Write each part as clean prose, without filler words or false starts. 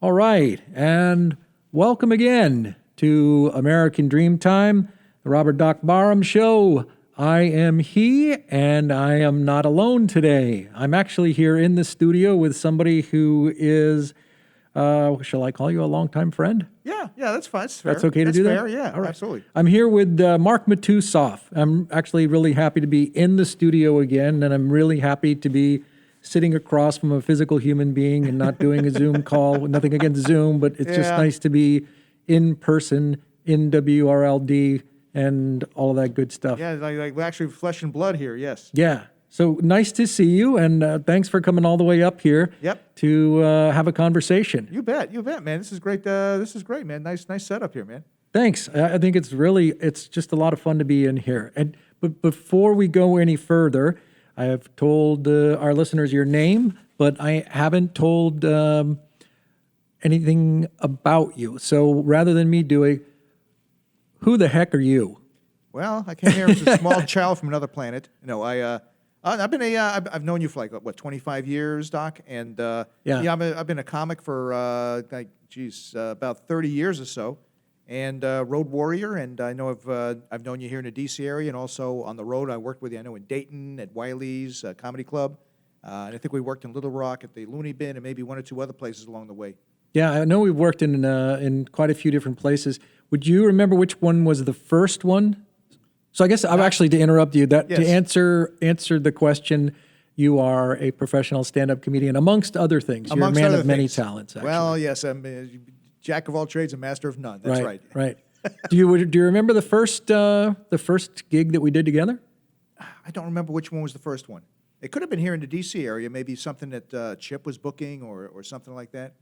All right, and welcome again to American Dreamtime, the Robert Barham Show. I am he, and I am not alone today. I'm actually here in the studio with somebody who is, shall I call you a longtime friend? Yeah, that's fine. That's fair. That's okay to do that? Fair, yeah, All right. absolutely. I'm here with Mark Matusof. I'm actually really happy to be in the studio again, and I'm really happy to be sitting across from a physical human being and not doing a Zoom call. Nothing against Zoom, but it's just nice to be in person, in WRLD, and all of that good stuff. Yeah, like actually flesh and blood here, yes. Yeah. So nice to see you, and thanks for coming all the way up here to have a conversation. You bet, man. This is great. This is great, man. Nice setup here, man. Thanks. I think it's just a lot of fun to be in here. But before we go any further, I have told our listeners your name, but I haven't told anything about you. So rather than me doing, who the heck are you? Well, I came here as a small child from another planet. No, I've known you for like 25 years, Doc, and I've been a comic for about 30 years or so, and road warrior, and I know I've known you here in the D.C. area, and also on the road. I worked with you. I know in Dayton at Wiley's Comedy Club, and I think we worked in Little Rock at the Looney Bin, and maybe one or two other places along the way. Yeah, I know we've worked in quite a few different places. Would you remember which one was the first one? So I guess I'm actually, to interrupt you, to answer the question, you are a professional stand-up comedian, amongst other things. You're a man of many talents, actually. Well, yes, I'm a jack of all trades and master of none. That's right. Right. Do you remember the first gig that we did together? I don't remember which one was the first one. It could have been here in the D.C. area, maybe something that Chip was booking or something like that.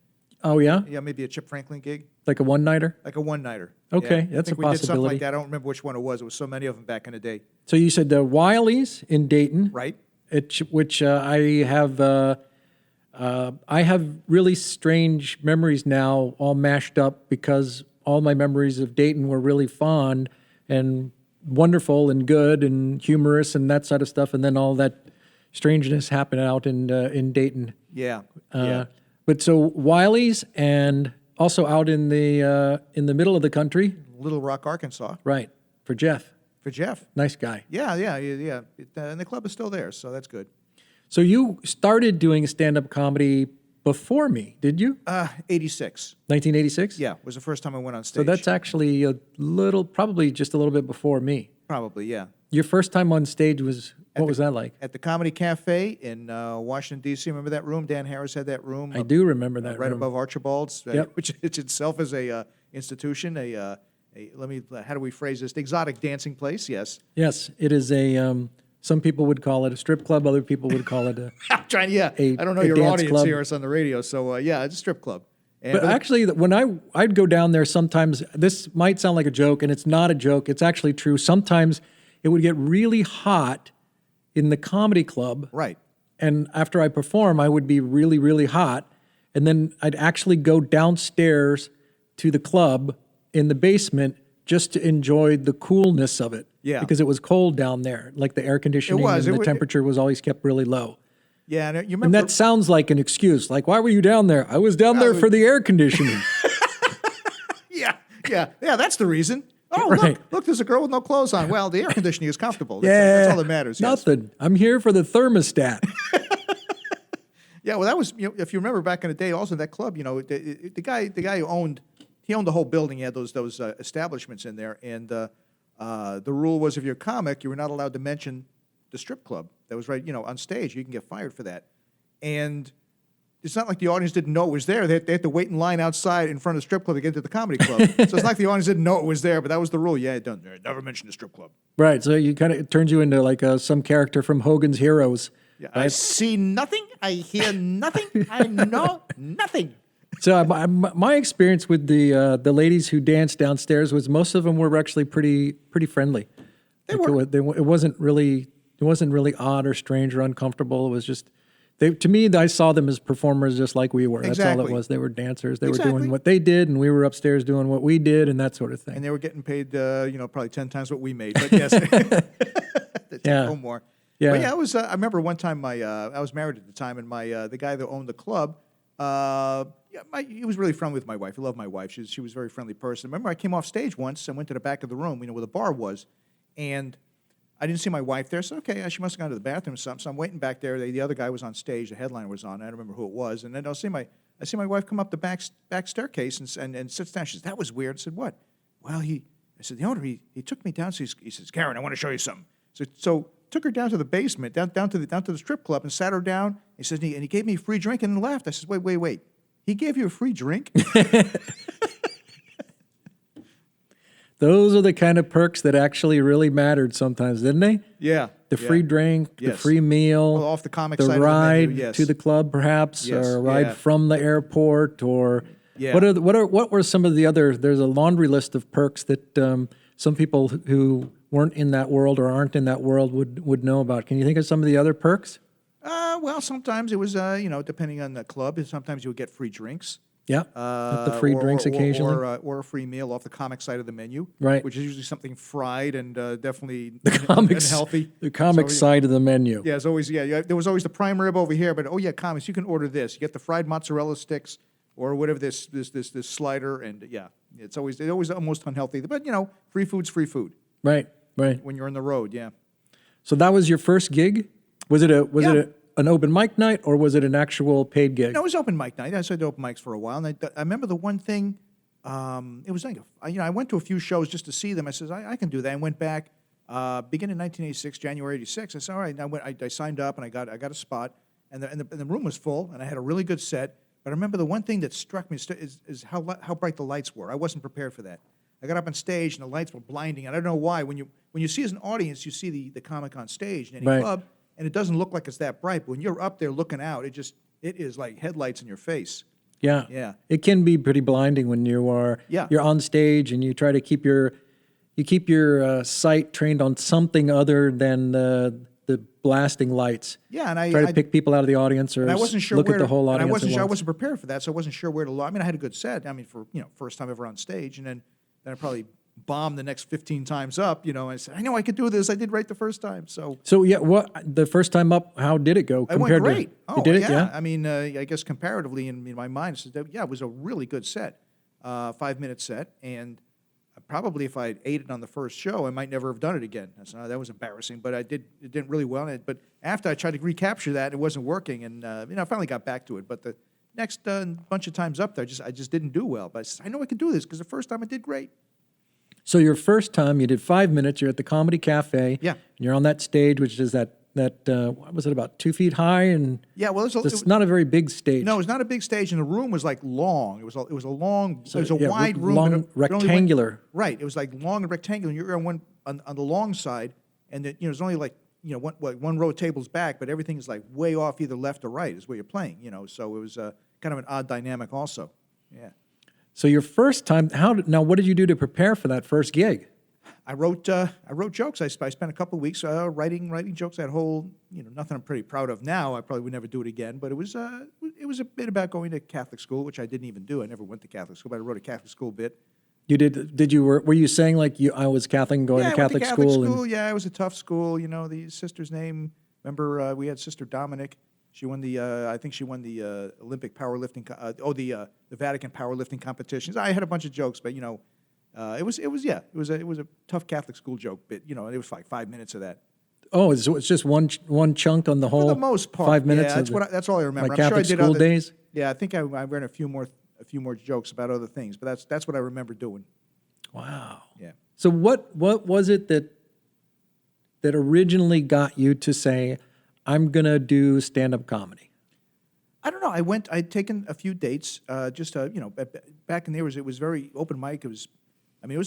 Oh, yeah? Yeah, maybe a Chip Franklin gig. Like a one-nighter? Like a one-nighter. Okay, yeah. that's a possibility. We did something like that. I don't remember which one it was. It was so many of them back in the day. So you said the Wiley's in Dayton. Right. Which I have really strange memories now, all mashed up, because all my memories of Dayton were really fond and wonderful and good and humorous and that sort of stuff, and then all that strangeness happened out in Dayton. Yeah. But so Wiley's, and also out in the middle of the country, Little Rock, Arkansas. Right, for Jeff. Nice guy. Yeah. And the club is still there, so that's good. So you started doing stand-up comedy before me, did you? 86. 1986? Yeah, was the first time I went on stage. So that's actually probably just a little bit before me. Probably, yeah. Your first time on stage was, what was that like? At the Comedy Cafe in Washington, D.C. Remember that room? Dan Harris had that room. I do remember that right room. above Archibald's, Yep. which itself is a institution, how do we phrase this? The exotic dancing place, yes. Yes, it is some people would call it a strip club, other people would call it I don't know your audience club. Here, it's on the radio, so it's a strip club. But actually, when I'd go down there sometimes, this might sound like a joke, and it's not a joke, it's actually true. Sometimes it would get really hot in the comedy club. Right. And after I perform, I would be really, really hot. And then I'd actually go downstairs to the club in the basement just to enjoy the coolness of it. Yeah. Because it was cold down there. Like the air conditioning and the temperature was always kept really low. Yeah, and you remember. And that sounds like an excuse. Like, why were you down there? I was down there for the air conditioning. Yeah, that's the reason. Oh, right. Look, there's a girl with no clothes on. Well, the air conditioning is comfortable. That's all that matters. Yes. Nothing. I'm here for the thermostat. Yeah, well, that was, if you remember back in the day, also that club, the guy who owned the whole building. He had those establishments in there, and the rule was if you're a comic, you were not allowed to mention the strip club that was right, on stage. You can get fired for that, and it's not like the audience didn't know it was there. They had to wait in line outside in front of the strip club to get to the comedy club. So it's not like the audience didn't know it was there, but that was the rule. Yeah, never mention the strip club. Right. So it turns you into like some character from Hogan's Heroes. Yeah, right? I see nothing. I hear nothing. I know nothing. So my experience with the ladies who danced downstairs was most of them were actually pretty friendly. It wasn't really odd or strange or uncomfortable. It was just. To me, I saw them as performers just like we were. That's all it was. They were dancers. They were doing what they did, and we were upstairs doing what we did, and that sort of thing. And they were getting paid, probably 10 times what we made. But yes, they take home more. Yeah. But I remember one time I was married at the time, and the guy that owned the club, Yeah, he was really friendly with my wife. I love my wife. She was a very friendly person. Remember, I came off stage once and went to the back of the room, where the bar was, and I didn't see my wife there. So, okay, she must have gone to the bathroom or something. So I'm waiting back there. The other guy was on stage. The headliner was on. I don't remember who it was. And then I see my wife come up the back staircase and sits down. She says, "That was weird." I said, "What?" "Well, I said, "The owner, he took me down." So he says, "Karen, I want to show you something." So took her down to the basement, down to the strip club, and sat her down. He says, and he gave me a free drink and then left. I said, "Wait. He gave you a free drink?" Those are the kind of perks that actually really mattered sometimes, didn't they? Yeah. The free drink, the Yes. free meal, Well, off the comic the side of the ride menu, yes. to the club, perhaps, Yes, or a ride yeah. from the airport, or Yeah. what were some of the other? There's a laundry list of perks that some people who weren't in that world or aren't in that world would know about. Can you think of some of the other perks? Well, sometimes it was, depending on the club, sometimes you would get free drinks. Yeah, the free drinks occasionally. Or a free meal off the comic side of the menu. Right. Which is usually something fried and definitely Comics, unhealthy. the comic So, side of the menu. Yeah, it's always, there was always the prime rib over here, but comics, you can order this. You get the fried mozzarella sticks or whatever this slider, and it's always almost unhealthy. But free food's free food Right. when you're on the road. Yeah. So that was your first gig? Was it an open mic night, or was it an actual paid gig? No, it was open mic night. I did open mics for a while, and I remember the one thing. It was like I went to a few shows just to see them. I said I can do that. I went back beginning in 1986, January '86. I said, all right. And I signed up and I got a spot, and the room was full, and I had a really good set. But I remember the one thing that struck me is how bright the lights were. I wasn't prepared for that. I got up on stage and the lights were blinding. And I don't know why. When you see as an audience, you see the comic on stage in any Right. club, and it doesn't look like it's that bright. But when you're up there looking out, it is like headlights in your face. Yeah. Yeah. It can be pretty blinding when you're on stage and you try to keep your sight trained on something other than the blasting lights. Yeah, and I try to pick people out of the audience or I wasn't sure look where at the whole and audience. I at once. wasn't prepared for that, so I wasn't sure where to look. I mean, I had a good set. I mean, for first time ever on stage, and then I probably bombed the next 15 times up. I said, I know I could do this. I did right the first time. So yeah, what the first time up? How did it go? I went great. You did it, yeah. I mean, I guess comparatively in my mind, I said, it was a really good set, 5-minute set, and probably if I had ate it on the first show, I might never have done it again. I said, that was embarrassing, but it did really well. But after I tried to recapture that, it wasn't working, and I finally got back to it. But the next bunch of times up there, I just didn't do well. But I said, I know I can do this because the first time I did great. So your first time, you did 5 minutes. You're at the Comedy Cafe. Yeah. And you're on that stage, which is that what was it, about 2 feet high, and Yeah, well, it's not a very big stage. no, it was not a big stage, and the room was like long. It was a long, it was a yeah, wide room, long, but it only went- rectangular. right, it was like long and rectangular. And you're on the long side, and there's only like one row of tables back, but everything is like way off either left or right is where you're playing. So it was kind of an odd dynamic also. Yeah, So your first time, what did you do to prepare for that first gig? I wrote jokes. I spent a couple of weeks writing jokes. That whole nothing I'm pretty proud of now. I probably would never do it again. But it was a bit about going to Catholic school, which I didn't even do. I never went to Catholic school, but I wrote a Catholic school bit. You did. Were you saying like I was Catholic and going Yeah, to I went Catholic school? And, Yeah, it was a tough school. The sister's name. Remember, we had Sister Dominic. She won I think she won the Olympic powerlifting. The Vatican powerlifting competitions. I had a bunch of jokes, but it was a tough Catholic school joke bit. It was like 5 minutes of that. oh, it's just one chunk on the whole. For the most part, 5 minutes. Yeah, that's all I remember. My I'm sure I Catholic did school other, days. Yeah, I think I ran a few more jokes about other things, but that's what I remember doing. Wow. Yeah. So what was it that originally got you to say, I'm gonna do stand-up comedy? I don't know. I'd taken a few dates, back in there it was very open mic. It was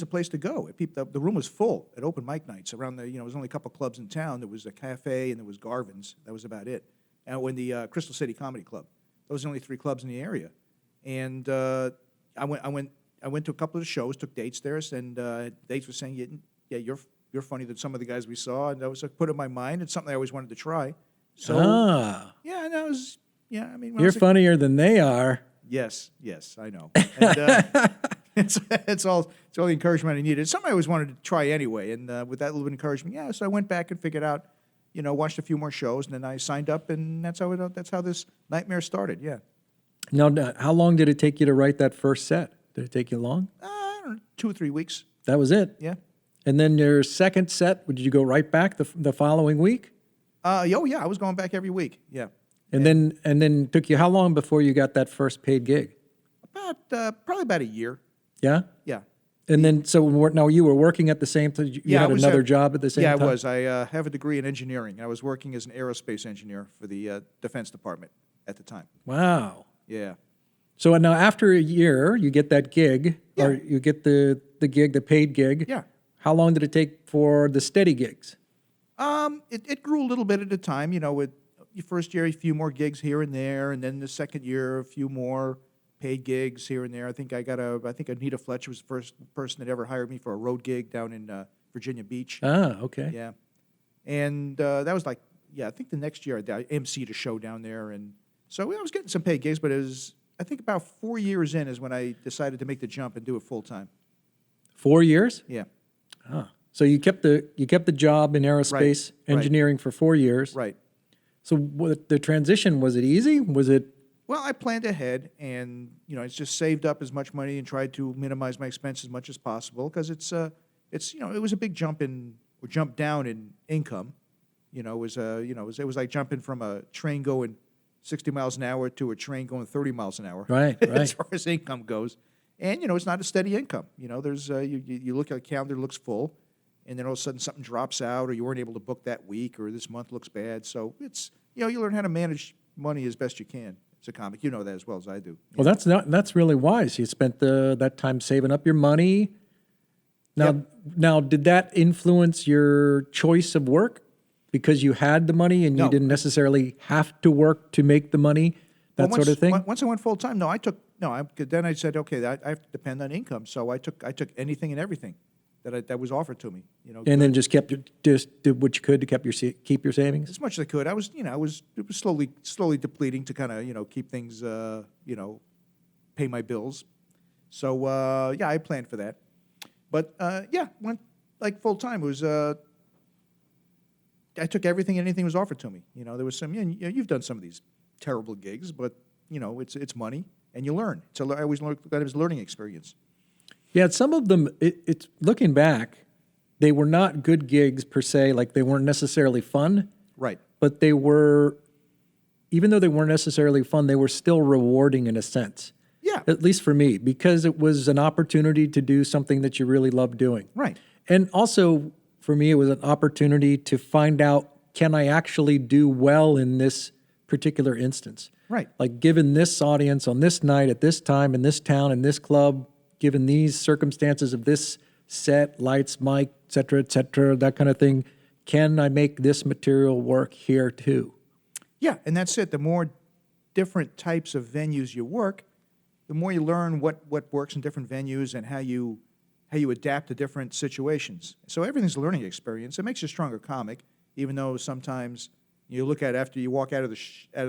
a place to go. The room was full at open mic nights around there was only a couple clubs in town. There was a cafe and there was Garvin's. That was about it. And when the Crystal City Comedy Club, those were the only 3 clubs in the area. And I went to a couple of the shows, took dates there, and dates were saying, yeah, you're funnier than some of the guys we saw, and that was put in my mind. It's something I always wanted to try. So yeah, and that was when I You're was funnier than they are. Yes, I know. And, it's all the encouragement I needed. It's something I always wanted to try anyway. And with that little bit of encouragement, so I went back and figured out, watched a few more shows, and then I signed up, and that's how this nightmare started. Yeah. Now, how long did it take you to write that first set? Did it take you long? I don't know, 2 or 3 weeks. That was it? Yeah. And then your second set, did you go right back the following week? Oh yeah, I was going back every week. Yeah. And then took you how long before you got that first paid gig? Probably about a year. Yeah? Yeah. And then, so now you were working at the same time? You had another job at the same time? Yeah, I was. I have a degree in engineering. I was working as an aerospace engineer for the Defense Department at the time. Wow. Yeah. So now after a year, you get that gig, Yeah. or you get the gig, the paid gig. Yeah. How long did it take for the steady gigs? It grew a little bit at a time. You know, with your first year, a few more gigs here and there, and then the second year, a few more paid gigs here and there. I think Anita Fletcher was the first person that ever hired me for a road gig down in Virginia Beach. Ah, okay. Yeah. And that was like, I think the next year I emceed a show down there. And so I was getting some paid gigs, but it was, I think about 4 years in is when I decided to make the jump and do it full time. 4 years? Yeah. Ah. So you kept the job in aerospace Right. engineering for 4 years. Right. So the transition, was it easy? Was it? Well, I planned ahead, and I just saved up as much money and tried to minimize my expenses as much as possible because it was a big jump down in income. It was like jumping from a train going 60 miles an hour to a train going 30 miles an hour. Right, As right. far as income goes, and it's not a steady income. There's you look at a calendar, it looks full, and then all of a sudden something drops out, or you weren't able to book that week, or this month looks bad. So it's you learn how to manage money as best you can. As a comic, you know that as well as I do. Well, that's really wise. You spent that time saving up your money. Now, Yep. now, did that influence your choice of work because you had the money and you No. didn't necessarily have to work to make the money, that Well, sort of thing? Once I went full time, then I said, okay, I have to depend on income. So I took anything and everything that was offered to me. And then just did what you could to keep your savings. as much as I could. It was slowly depleting to kind of keep things pay my bills. So I planned for that. But went like full time. It was I took everything and anything was offered to me. There was some. You've done some of these terrible gigs, but it's money and you learn. I always looked at it as a learning experience. Yeah, some of them, it's looking back, they were not good gigs per se, like they weren't necessarily fun, Right. but they were, even though they weren't necessarily fun, they were still rewarding in a sense. Yeah. At least for me, because it was an opportunity to do something that you really loved doing. Right. And also, for me, it was an opportunity to find out, can I actually do well in this particular instance? Right. Like, given this audience on this night, at this time, in this town, in this club, given these circumstances of this set, lights, mic, et cetera, that kind of thing, can I make this material work here too? Yeah, and that's it. The more different types of venues you work, the more you learn what works in different venues and how you adapt to different situations. So everything's a learning experience. It makes you a stronger comic, even though sometimes you look at it after you walk out of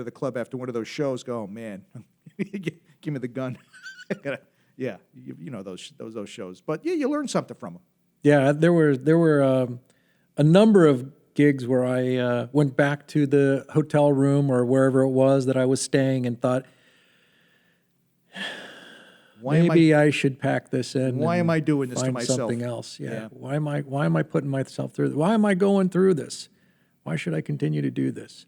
the club after one of those shows, go, oh man, give me the gun. Yeah, you know those shows. But yeah, you learn something from them. Yeah, there were a number of gigs where I went back to the hotel room or wherever it was that I was staying and thought, maybe I should pack this in. Why am I doing this to find myself? something else? Yeah. Yeah. Why am I putting myself through this? Why am I going through this? Why should I continue to do this?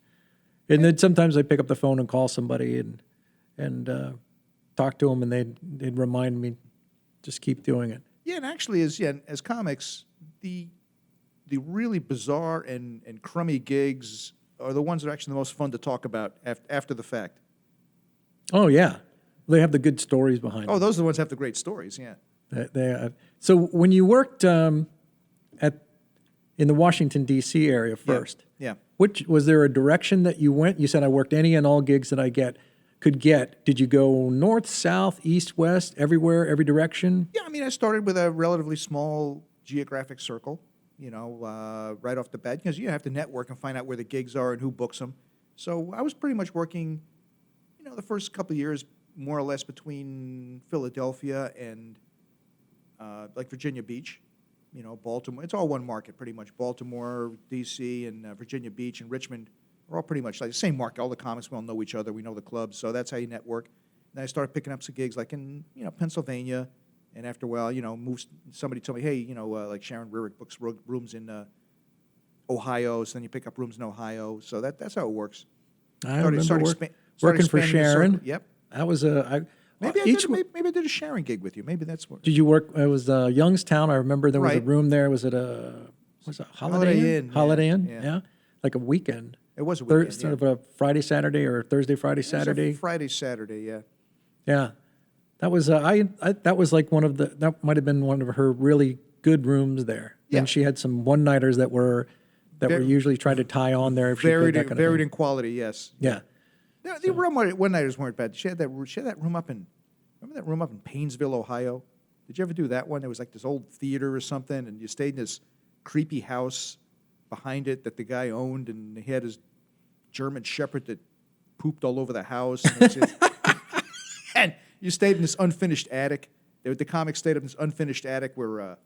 And then sometimes I pick up the phone and call somebody and talk to them, and they'd remind me, just keep doing it. Yeah, and actually, as comics, the really bizarre and crummy gigs are the ones that are actually the most fun to talk about after the fact. Oh yeah, they have the good stories behind Oh, them. those are the ones that have the great stories. Yeah. So when you worked in the Washington D.C. area first, Yeah. which was there a direction that you went? You said I worked any and all gigs that I could get. Did you go north, south, east, west, everywhere, every direction? Yeah, I mean, I started with a relatively small geographic circle, right off the bat, because you have to network and find out where the gigs are and who books them. So I was pretty much working, the first couple of years, more or less between Philadelphia and like Virginia Beach, Baltimore. It's all one market, pretty much. Baltimore, D.C., and Virginia Beach and Richmond are all pretty much like the same market. All the comics, we all know each other. We know the clubs, so that's how you network. And And I started picking up some gigs like in, Pennsylvania. And after a while, somebody told me, hey, like Sharon Rurick books rooms in Ohio. So then you pick up rooms in Ohio. So that's how it works. I remember working for expanding the Sharon. circle. Yep. That was Maybe I did a Sharon gig with you. Maybe that's what. Did you work? It was Youngstown. I remember there was a Right. room there. Was it Holiday Inn? Holiday Inn. Yeah. Like a weekend. It was a weekend. Sort of a Friday, Saturday, or Thursday, Friday, Saturday. Friday, Saturday, yeah. Yeah, that was that was like that might have been one of her really good rooms there. Yeah. And she had some one-nighters that were usually trying to tie on there if she could, that kind of varied thing. in quality, yes. Yeah. The room one-nighters weren't bad. She had that room up in, remember that room up in Painesville, Ohio? Did you ever do that one? It was like this old theater or something, and you stayed in this creepy house behind it that the guy owned, and he had his German Shepherd that pooped all over the house. And you stayed in this unfinished attic. The comics stayed up in this unfinished attic where,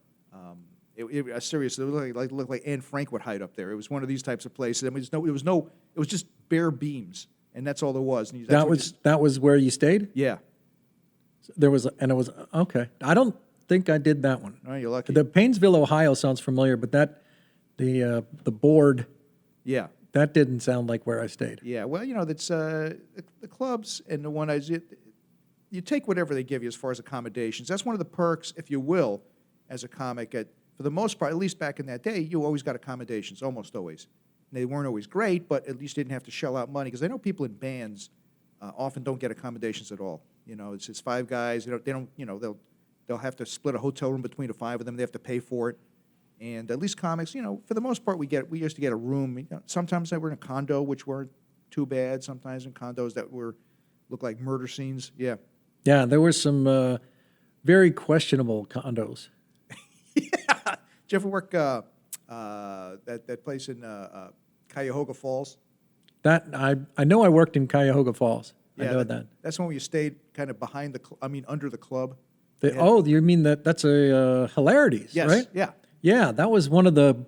seriously, it looked like Anne Frank would hide up there. It was one of these types of places. I mean, it was just bare beams, and that's all there was. And That was where you stayed? Yeah. It was okay. I don't think I did that one. Oh, you're lucky. The Painesville, Ohio sounds familiar, but the board, Yeah. that didn't sound like where I stayed. Yeah. Well, that's the clubs and the one-nights. You take whatever they give you as far as accommodations. That's one of the perks, if you will, as a comic. For the most part, at least back in that day, you always got accommodations, almost always. And they weren't always great, but at least you didn't have to shell out money. Because I know people in bands often don't get accommodations at all. It's just five guys. They don't. They'll have to split a hotel room between the five of them. They have to pay for it. And at least comics, for the most part, we used to get a room. Sometimes they were in a condo, which weren't too bad. Sometimes in condos that looked like murder scenes. Yeah. Yeah, there were some very questionable condos. Yeah. Did you ever work that place in Cuyahoga Falls? That I know I worked in Cuyahoga Falls. Yeah, I know that. That's when you stayed kind of behind under the club. You mean that's a Hilarities, Yes. right? Yeah. Yeah, that was one of the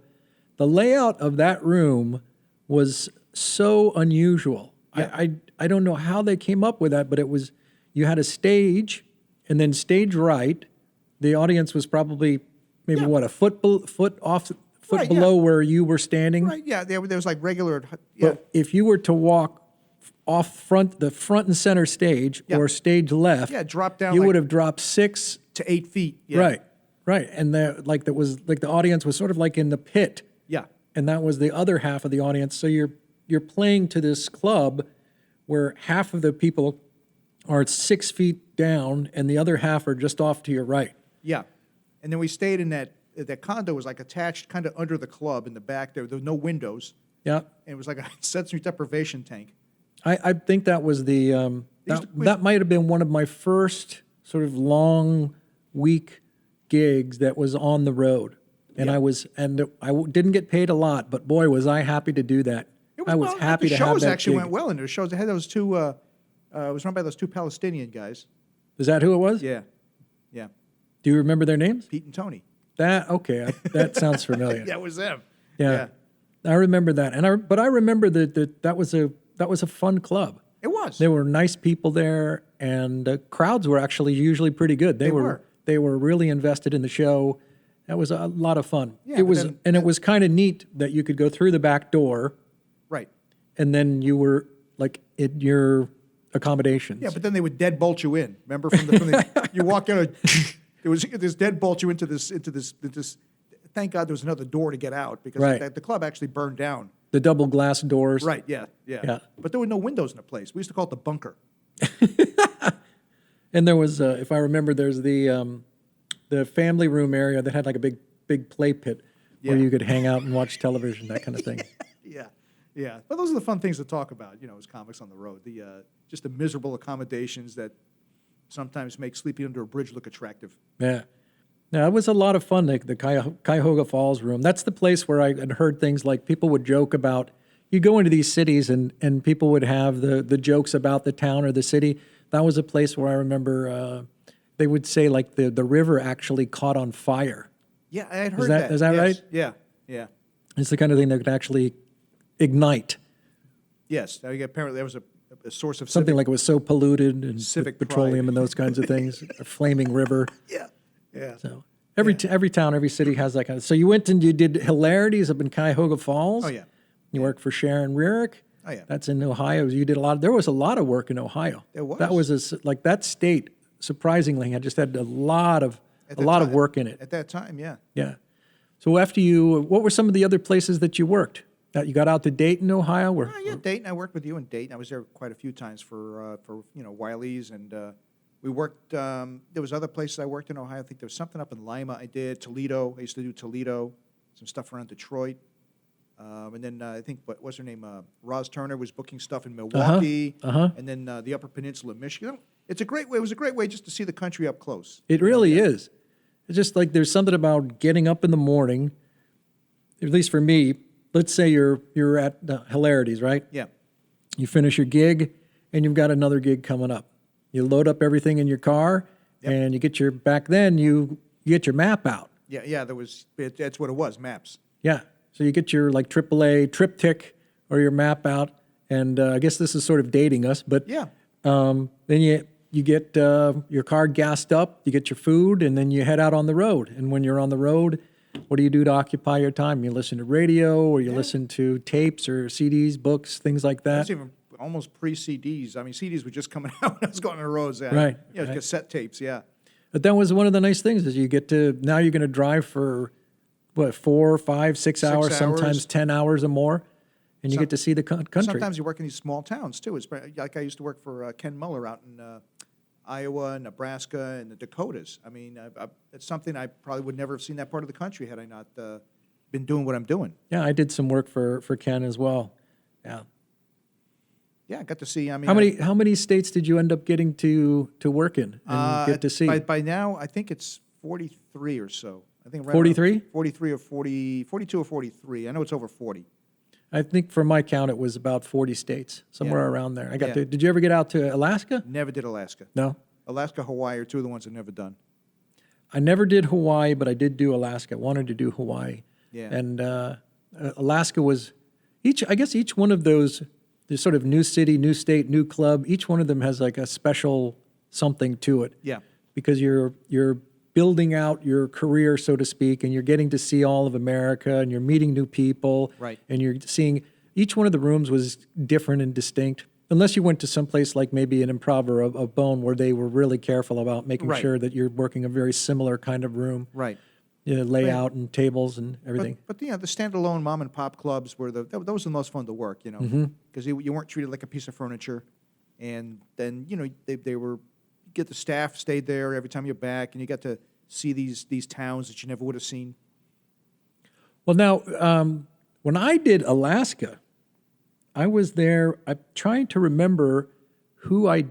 layout of that room was so unusual. Yeah. I don't know how they came up with that, but it was, you had a stage, and then stage right, the audience was probably maybe a foot Right, below where you were standing. Right. Yeah. There was like regular. Yeah. But if you were to walk off the front and center stage or stage left, drop down. you would have dropped 6 to 8 feet. Yeah. Right, and the audience was sort of like in the pit. Yeah. And that was the other half of the audience. So you're playing to this club where half of the people are 6 feet down, and the other half are just off to your right. Yeah. And then we stayed in that condo was like attached kind of under the club in the back there. There were no windows. Yeah, And it was like a sensory deprivation tank. I think that was that might have been one of my first sort of long week gigs that was on the road, and I didn't get paid a lot, but boy, was I happy to do that. I was happy to have that. The shows actually gig. went well in there. Shows they had those two. It was run by those two Palestinian guys. Is that who it was? Yeah. Do you remember their names? Pete and Tony. That sounds familiar. Yeah, it was them. Yeah. I remember that, but I remember that was a fun club. It was. There were nice people there, and the crowds were actually usually pretty good. They were really invested in the show. That was a lot of fun. Yeah, it was kind of neat that you could go through the back door, right? And then you were like in your accommodations. Yeah, but then they would deadbolt you in. Remember you walk out. There was this deadbolt you into this. Thank God there was another door to get out because the club actually burned down. The double glass doors. Right. Yeah. But there were no windows in the place. We used to call it the bunker. And there was, if I remember, there's the family room area that had like a big play pit where you could hang out and watch television, that kind of thing. Yeah. But those are the fun things to talk about, as comics on the road. Just the miserable accommodations that sometimes make sleeping under a bridge look attractive. Yeah. Now, it was a lot of fun, the Cuyahoga Falls room. That's the place where I had heard things like people would joke about, you go into these cities and people would have the jokes about the town or the city. That was a place where I remember they would say like the river actually caught on fire. Yeah, I had heard that. Is that right? Yeah. It's the kind of thing that could actually ignite. Yes. Apparently there a source of Something like it was so polluted and civic with petroleum pride. and those kinds of things, a flaming river. Yeah, yeah. So every town, every city has that kind of. So you went and you did Hilarities up in Cuyahoga Falls. Oh yeah. You worked for Sharon Rearick. Oh yeah. That's in Ohio. You did a lot. There was a lot of work in Ohio. There was. That was like that state. Surprisingly, had just had a lot of work in it. At that time, yeah. Yeah. So after you, what were some of the other places that you worked? That you got out to Dayton, Ohio, where? Yeah, Dayton. I worked with you in Dayton. I was there quite a few times for Wiley's, and we worked. There was other places I worked in Ohio. I think there was something up in Lima. I did Toledo. I used to do Toledo. Some stuff around Detroit. And then I think what was her name? Roz Turner was booking stuff in Milwaukee, and then the Upper Peninsula of Michigan. It's a great way. It was a great way just to see the country up close. It really is. It's just like there's something about getting up in the morning. At least for me, let's say you're at Hilarities, right? Yeah. You finish your gig, and you've got another gig coming up. You load up everything in your car, and you get your back then you get your map out. Yeah. There was. That's what it was. Maps. Yeah. So you get your like AAA triptych or your map out, and I guess this is sort of dating us, but Yeah. then you get your car gassed up, you get your food, and then you head out on the road. And when you're on the road, what do you do to occupy your time? You listen to radio, or you listen to tapes or CDs, books, things like that. That's even almost pre-CDs. I mean, CDs were just coming out when I was going on the roads. Right, Yeah, right. cassette tapes. Yeah. But that was one of the nice things is you get to now you're going to drive for what 4, 5, 6 hours, hours. sometimes 10 hours or more, and you get to see the country. Sometimes you work in these small towns too. It's like I used to work for Ken Muller out in Iowa, Nebraska, and the Dakotas. I mean, it's something I probably would never have seen that part of the country had I not been doing what I'm doing. Yeah, I did some work for Ken as well. Yeah. Yeah, I got to see. I mean, How many states did you end up getting to work in and get to see? By now, I think it's 43 or so. I think 43? 43 or 40, 42 or 43. I know it's over 40. I think for my count, it was about 40 states, somewhere around there. I got to. Did you ever get out to Alaska? Never did Alaska. No. Alaska, Hawaii are two of the ones I've never done. I never did Hawaii, but I did do Alaska. I wanted to do Hawaii. Yeah. And Alaska was I guess each one of those, there's sort of new city, new state, new club. Each one of them has like a special something to it. Yeah. Because you're building out your career, so to speak, and you're getting to see all of America, and you're meeting new people. Right. And you're seeing, each one of the rooms was different and distinct, unless you went to someplace like maybe an Improv or a Bone where they were really careful about making Right. sure that you're working a very similar kind of room. Right. Layout and tables and everything. But the standalone mom and pop clubs were those were the most fun to work, because you weren't treated like a piece of furniture, and then they were get the staff stayed there every time you're back, and you got to see these towns that you never would have seen. Well, now when I did Alaska, I was there. I'm trying to remember who I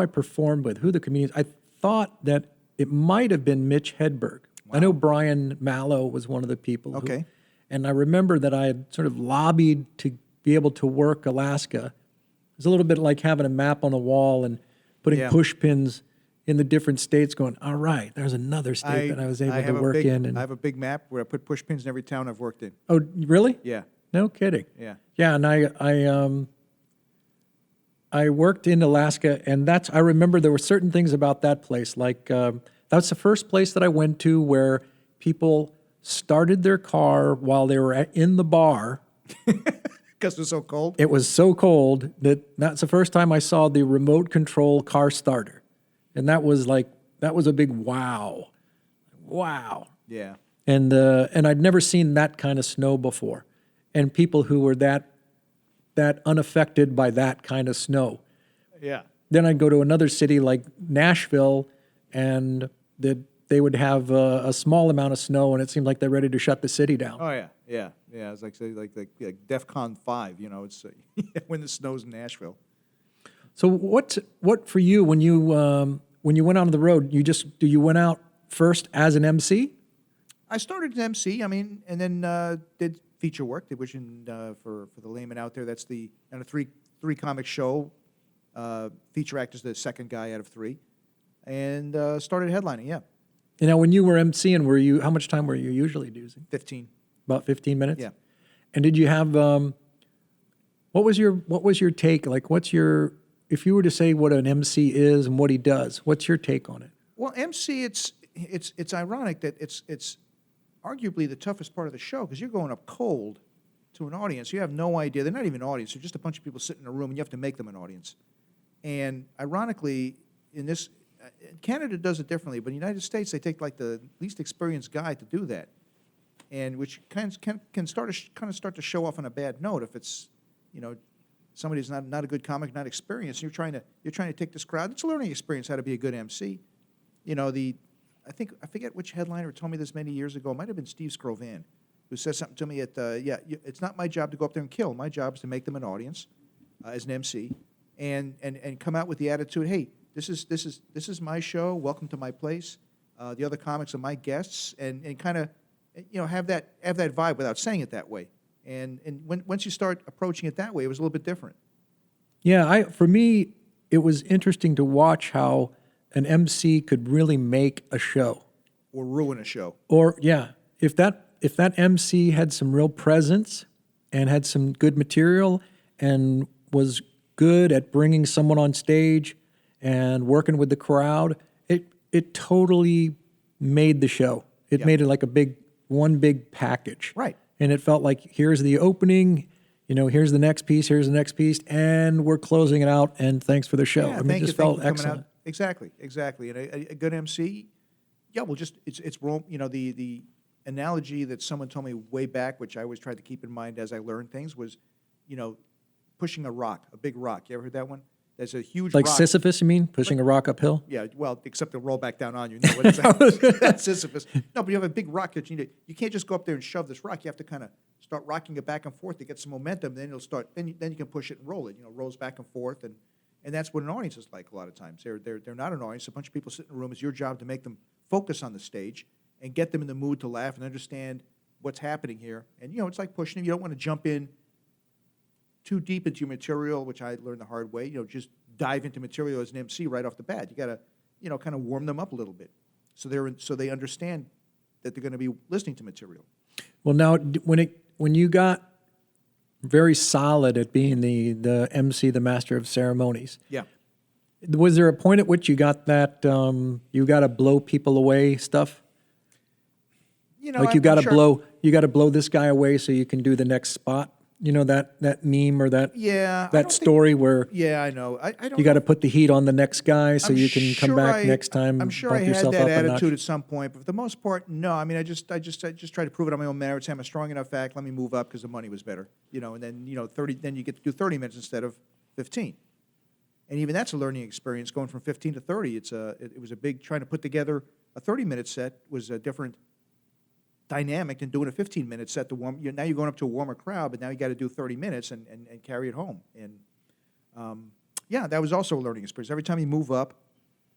performed with, who the comedians. I thought that it might have been Mitch Hedberg. I know Brian Mallow was one of the people. Okay. And I remember that I had sort of lobbied to be able to work Alaska. It was a little bit like having a map on a wall and putting push pins in the different states going, all right, there's another state that I was able to work in. And I have a big map where I put push pins in every town I've worked in. oh, really? Yeah. No kidding. Yeah. Yeah, and I worked in Alaska, and I remember there were certain things about that place, like that's the first place that I went to where people started their car while they were in the bar. Because it was so cold? It was so cold that's the first time I saw the remote control car starter. And that was a big wow. Wow. Yeah. And I'd never seen that kind of snow before. And people who were that unaffected by that kind of snow. Yeah. Then I'd go to another city like Nashville, and they would have a small amount of snow, and it seemed like they're ready to shut the city down. Oh, yeah. Yeah. Yeah. It's like DEFCON 5, it's when it snows in Nashville. So what for you when you went out on the road? You went out first as an MC? I started as MC, and then did feature work, which for the layman out there, that's on a three comic show. Feature act is the second guy out of 3, and started headlining. Yeah, And now, when you were MCing, how much time were you usually using? 15. About 15 minutes. Yeah. And did you have What was your take? Like, if you were to say what an MC is and what he does, what's your take on it? Well, MC, it's ironic that it's arguably the toughest part of the show because you're going up cold to an audience. You have no idea. They're not even an audience. They're just a bunch of people sitting in a room, and you have to make them an audience. And ironically, in this, Canada does it differently, but in the United States, they take like the least experienced guy to do that, and which can start to show off on a bad note if it's, somebody who's not a good comic, not experienced. You're trying to take this crowd. It's a learning experience how to be a good MC. I forget which headliner told me this many years ago. It might have been Steve Scrovan, who said something to me it's not my job to go up there and kill. My job is to make them an audience as an MC, and come out with the attitude, hey, this is my show. Welcome to my place. The other comics are my guests, and kind of have that vibe without saying it that way. And once you start approaching it that way, it was a little bit different. Yeah, for me, it was interesting to watch how an MC could really make a show. Or ruin a show. Or, yeah, if that MC had some real presence and had some good material and was good at bringing someone on stage and working with the crowd, it totally made the show. It made it like one big package. Right. And it felt like, here's the opening, here's the next piece, and we're closing it out, and thanks for the show. Yeah, it just felt excellent. Exactly. And a good MC, it's wrong. The analogy that someone told me way back, which I always tried to keep in mind as I learned things, was, pushing a big rock. You ever heard that one? There's a huge like rock. Sisyphus, you mean? Pushing a rock uphill? Yeah, well, except it'll roll back down on you. No, what is that? That's Sisyphus. No, but you have a big rock that you can't just go up there and shove this rock. You have to kind of start rocking it back and forth to get some momentum. Then it'll start. Then you can push it and roll it. Rolls back and forth, and that's what an audience is like a lot of times. They're not an audience. A bunch of people sit in a room. It's your job to make them focus on the stage and get them in the mood to laugh and understand what's happening here. And it's like pushing them. You don't want to jump in too deep into your material, which I learned the hard way. Just dive into material as an MC right off the bat. You got to, kind of warm them up a little bit, so they understand that they're going to be listening to material. Well, now when you got very solid at being the MC, the master of ceremonies, Yeah. was there a point at which you got that you got to blow people away stuff? Like you got to blow this guy away so you can do the next spot. That meme or that story where I know. I don't. You got to put the heat on the next guy so you can come back next time. I'm sure I had that attitude at some point, but for the most part, no. I mean, I just try to prove it on my own merits. I'm a strong enough act. Let me move up because the money was better, and then 30. Then you get to do 30 minutes instead of 15, and even that's a learning experience. Going from 15 to 30, it was a big trying to put together a 30-minute set was a different dynamic than doing a 15-minute set to warm. Now you're going up to a warmer crowd, but now you got to do 30 minutes and carry it home. And that was also a learning experience. Every time you move up,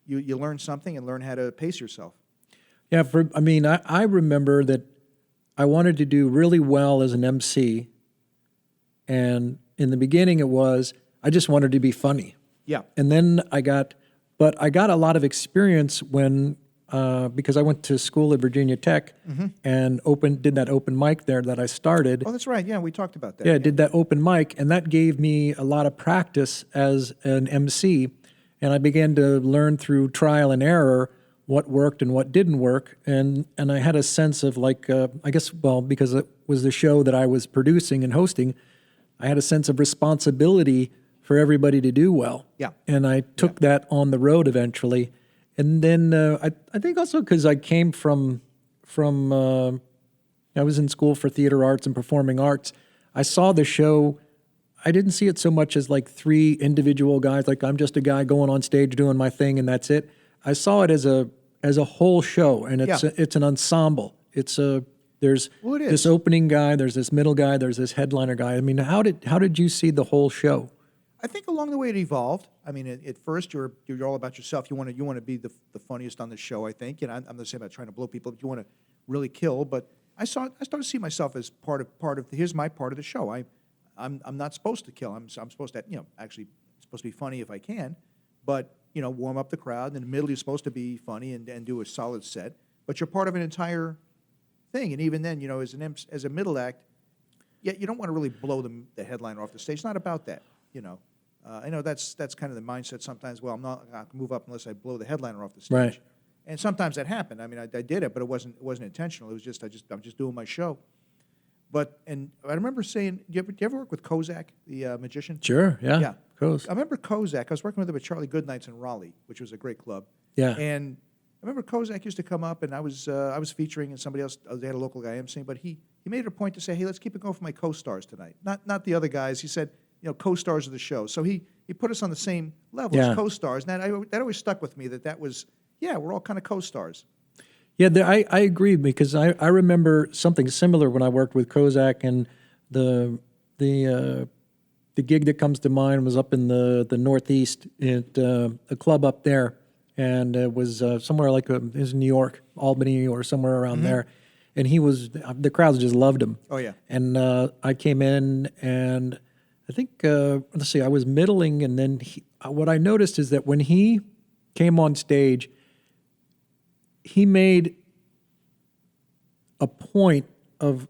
you learn something and learn how to pace yourself. Yeah, I remember that I wanted to do really well as an MC, and in the beginning I just wanted to be funny. Yeah. And then I got a lot of experience when. Because I went to school at Virginia Tech and did that open mic there that I started. Oh, that's right. Yeah, we talked about that. Yeah, I did that open mic, and that gave me a lot of practice as an MC. And I began to learn through trial and error what worked and what didn't work. And I had a sense of because it was the show that I was producing and hosting, I had a sense of responsibility for everybody to do well. Yeah. And I took that on the road eventually. And then I think also because I came from I was in school for theater arts and performing arts. I saw the show. I didn't see it so much as like three individual guys, like I'm just a guy going on stage doing my thing and that's it. I saw it as a whole show, and it's an ensemble. There's this opening guy, there's this middle guy, there's this headliner guy. I mean, how did you see the whole show? I think along the way it evolved. I mean, at first you're all about yourself. You want to be the funniest on the show. I think, and I'm not saying about trying to blow people. But you want to really kill. But I started to see myself as part of here's my part of the show. I'm not supposed to kill. I'm supposed to actually supposed to be funny if I can, but warm up the crowd. In the middle you're supposed to be funny and do a solid set. But you're part of an entire thing. And even then, as a middle act, Yeah, you don't want to really blow the headliner off the stage. It's not about that, you know. I know that's kind of the mindset sometimes. Well, I'm not going to move up unless I blow the headliner off the stage. Right. And sometimes that happened. I mean, I did it, but it wasn't intentional. It was just I'm just doing my show. And I remember saying, do you ever work with Kozak, the magician? Sure, yeah. Yeah. Cool. I remember Kozak. I was working with him at Charlie Goodnight's in Raleigh, which was a great club. Yeah. And I remember Kozak used to come up, and I was featuring, and somebody else, they had a local guy emceeing, but he made it a point to say, hey, let's keep it going for my co-stars tonight. Not the other guys. He said, co-stars of the show. So he put us on the same level as co-stars. And that always stuck with me, that was, we're all kind of co-stars. Yeah, I agree, because I remember something similar when I worked with Kozak, and the gig that comes to mind was up in the Northeast at a club up there, and it was somewhere like it was New York, Albany, or somewhere around there, and the crowds just loved him. Oh yeah. And I came in, and I think let's see, I was middling, and then what I noticed is that when he came on stage, he made a point of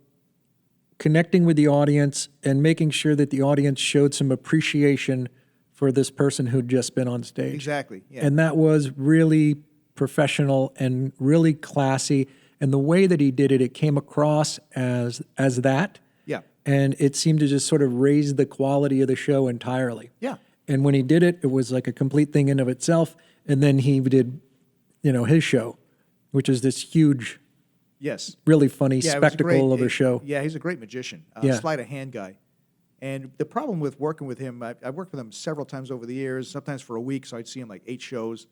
connecting with the audience and making sure that the audience showed some appreciation for this person who'd just been on stage. Exactly. Yeah. And that was really professional and really classy. And the way that he did it, it came across as that. Yeah. And it seemed to just sort of raise the quality of the show entirely. Yeah. And when he did it, it was like a complete thing in of itself. And then he did, his show, which is this huge, yes, really funny it was spectacle of a show. Yeah, he's a great magician, sleight of hand guy. And the problem with working with him, I worked with him several times over the years, sometimes for a week, so I'd see him like 8 shows.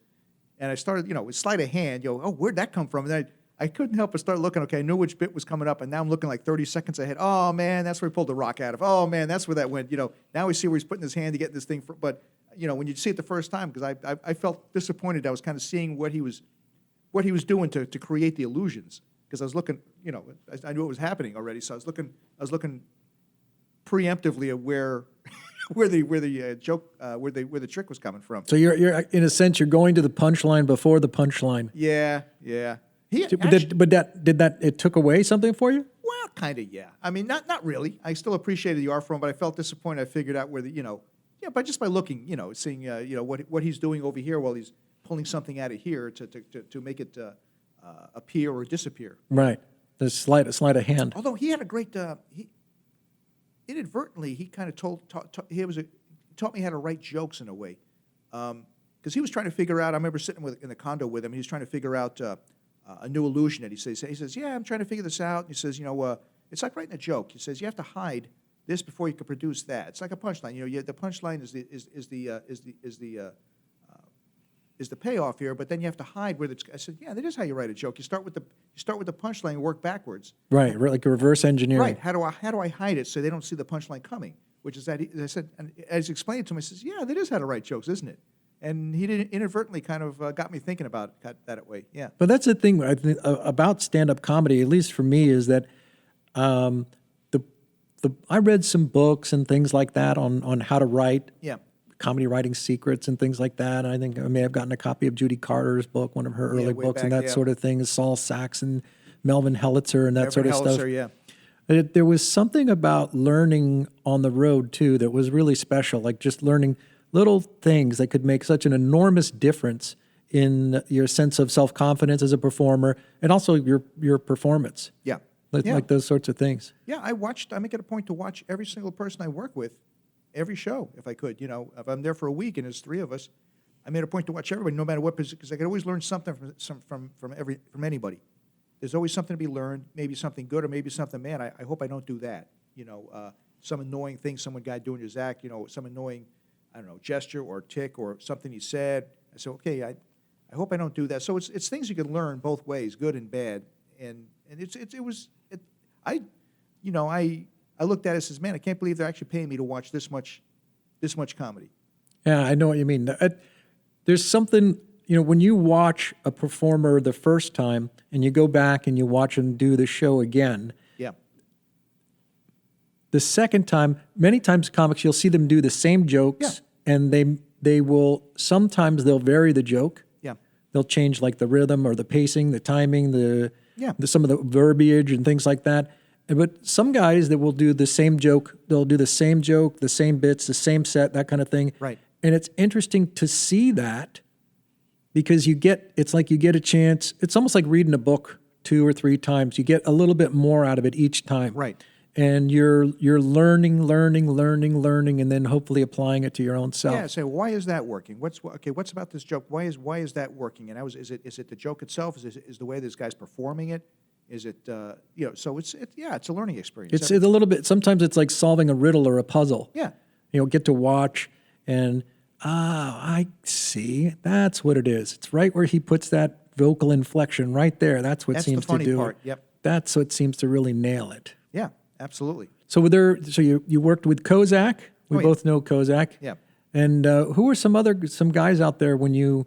And I started, with sleight of hand, where'd that come from? And then I couldn't help but start looking, okay, I knew which bit was coming up, and now I'm looking like 30 seconds ahead. Oh, man, that's where he pulled the rock out of. Oh, man, that's where that went. Now we see where he's putting his hand to get this thing. But, when you see it the first time, because I felt disappointed. I was kind of seeing what he was doing to create the illusions. Because I was looking, I knew it was happening already, so I was looking preemptively at where the trick was coming from. So you're in a sense, you're going to the punchline before the punchline. Yeah. But it took away something for you? Well, kind of, yeah. I mean, not really. I still appreciated the art form, but I felt disappointed. I figured out where but just by looking, seeing, what he's doing over here while he's pulling something out of here to make it appear or disappear. Right. The sleight of hand. Although he had a great, inadvertently, he kind of taught me how to write jokes in a way. Because he was trying to figure out, I remember sitting in the condo with him, he was trying to figure out a new illusion that he says, yeah, I'm trying to figure this out. And he says, it's like writing a joke. He says, you have to hide this before you can produce that. It's like a punchline. The punchline is the payoff here, but then you have to hide where it's. I said, yeah, that is how you write a joke. You start with the punchline and work backwards. Right, like a reverse engineering. Right. How do I hide it so they don't see the punchline coming? Which is that I said, and as he explained it to him, he says, yeah, that is how to write jokes, isn't it? And he inadvertently kind of got me thinking about it that way. Yeah. But that's the thing I think about stand-up comedy, at least for me, is that I read some books and things like that on how to write. Yeah. Comedy writing secrets and things like that. I think I may have gotten a copy of Judy Carter's book, one of her early books, and that sort of thing. Saul Saxon, Melvin Helitzer, and that sort of stuff. Yeah. There was something about learning on the road too that was really special, like just learning little things that could make such an enormous difference in your sense of self-confidence as a performer, and also your performance. Yeah. Like those sorts of things. Yeah, I make it a point to watch every single person I work with. Every show, if I could. If I'm there for a week and there's 3 of us, I made a point to watch everybody, no matter what position, because I could always learn something from anybody. There's always something to be learned, maybe something good or maybe something, man, I hope I don't do that. Some annoying thing, some guy doing his act, some annoying, I don't know, gesture or tick or something he said. I said, okay, I hope I don't do that. So it's things you can learn both ways, good and bad. And I looked at it and says, man, I can't believe they're actually paying me to watch this much comedy. Yeah, I know what you mean. There's something, when you watch a performer the first time and you go back and you watch them do the show again. Yeah. The second time, many times comics, you'll see them do the same jokes, and they will, sometimes they'll vary the joke. Yeah. They'll change like the rhythm or the pacing, the timing, some of the verbiage and things like that. But some guys that will do the same joke, they'll do the same joke, the same bits, the same set, that kind of thing. Right. And it's interesting to see that because it's like you get a chance. It's almost like reading a book 2 or 3 times. You get a little bit more out of it each time. Right. And you're learning, and then hopefully applying it to your own self. Yeah. Say, why is that working? What's about this joke? Why is that working? And is it the joke itself? Is the way this guy's performing it? Is it So it's a learning experience. It's a little bit. Sometimes it's like solving a riddle or a puzzle. Yeah. Get to watch and I see. That's what it is. It's right where he puts that vocal inflection right there. That's what seems the funny to do part. it. Yep. That's what seems to really nail it. Yeah. Absolutely. So you worked with Kozak. We both know Kozak. Yeah. And who were some guys out there when you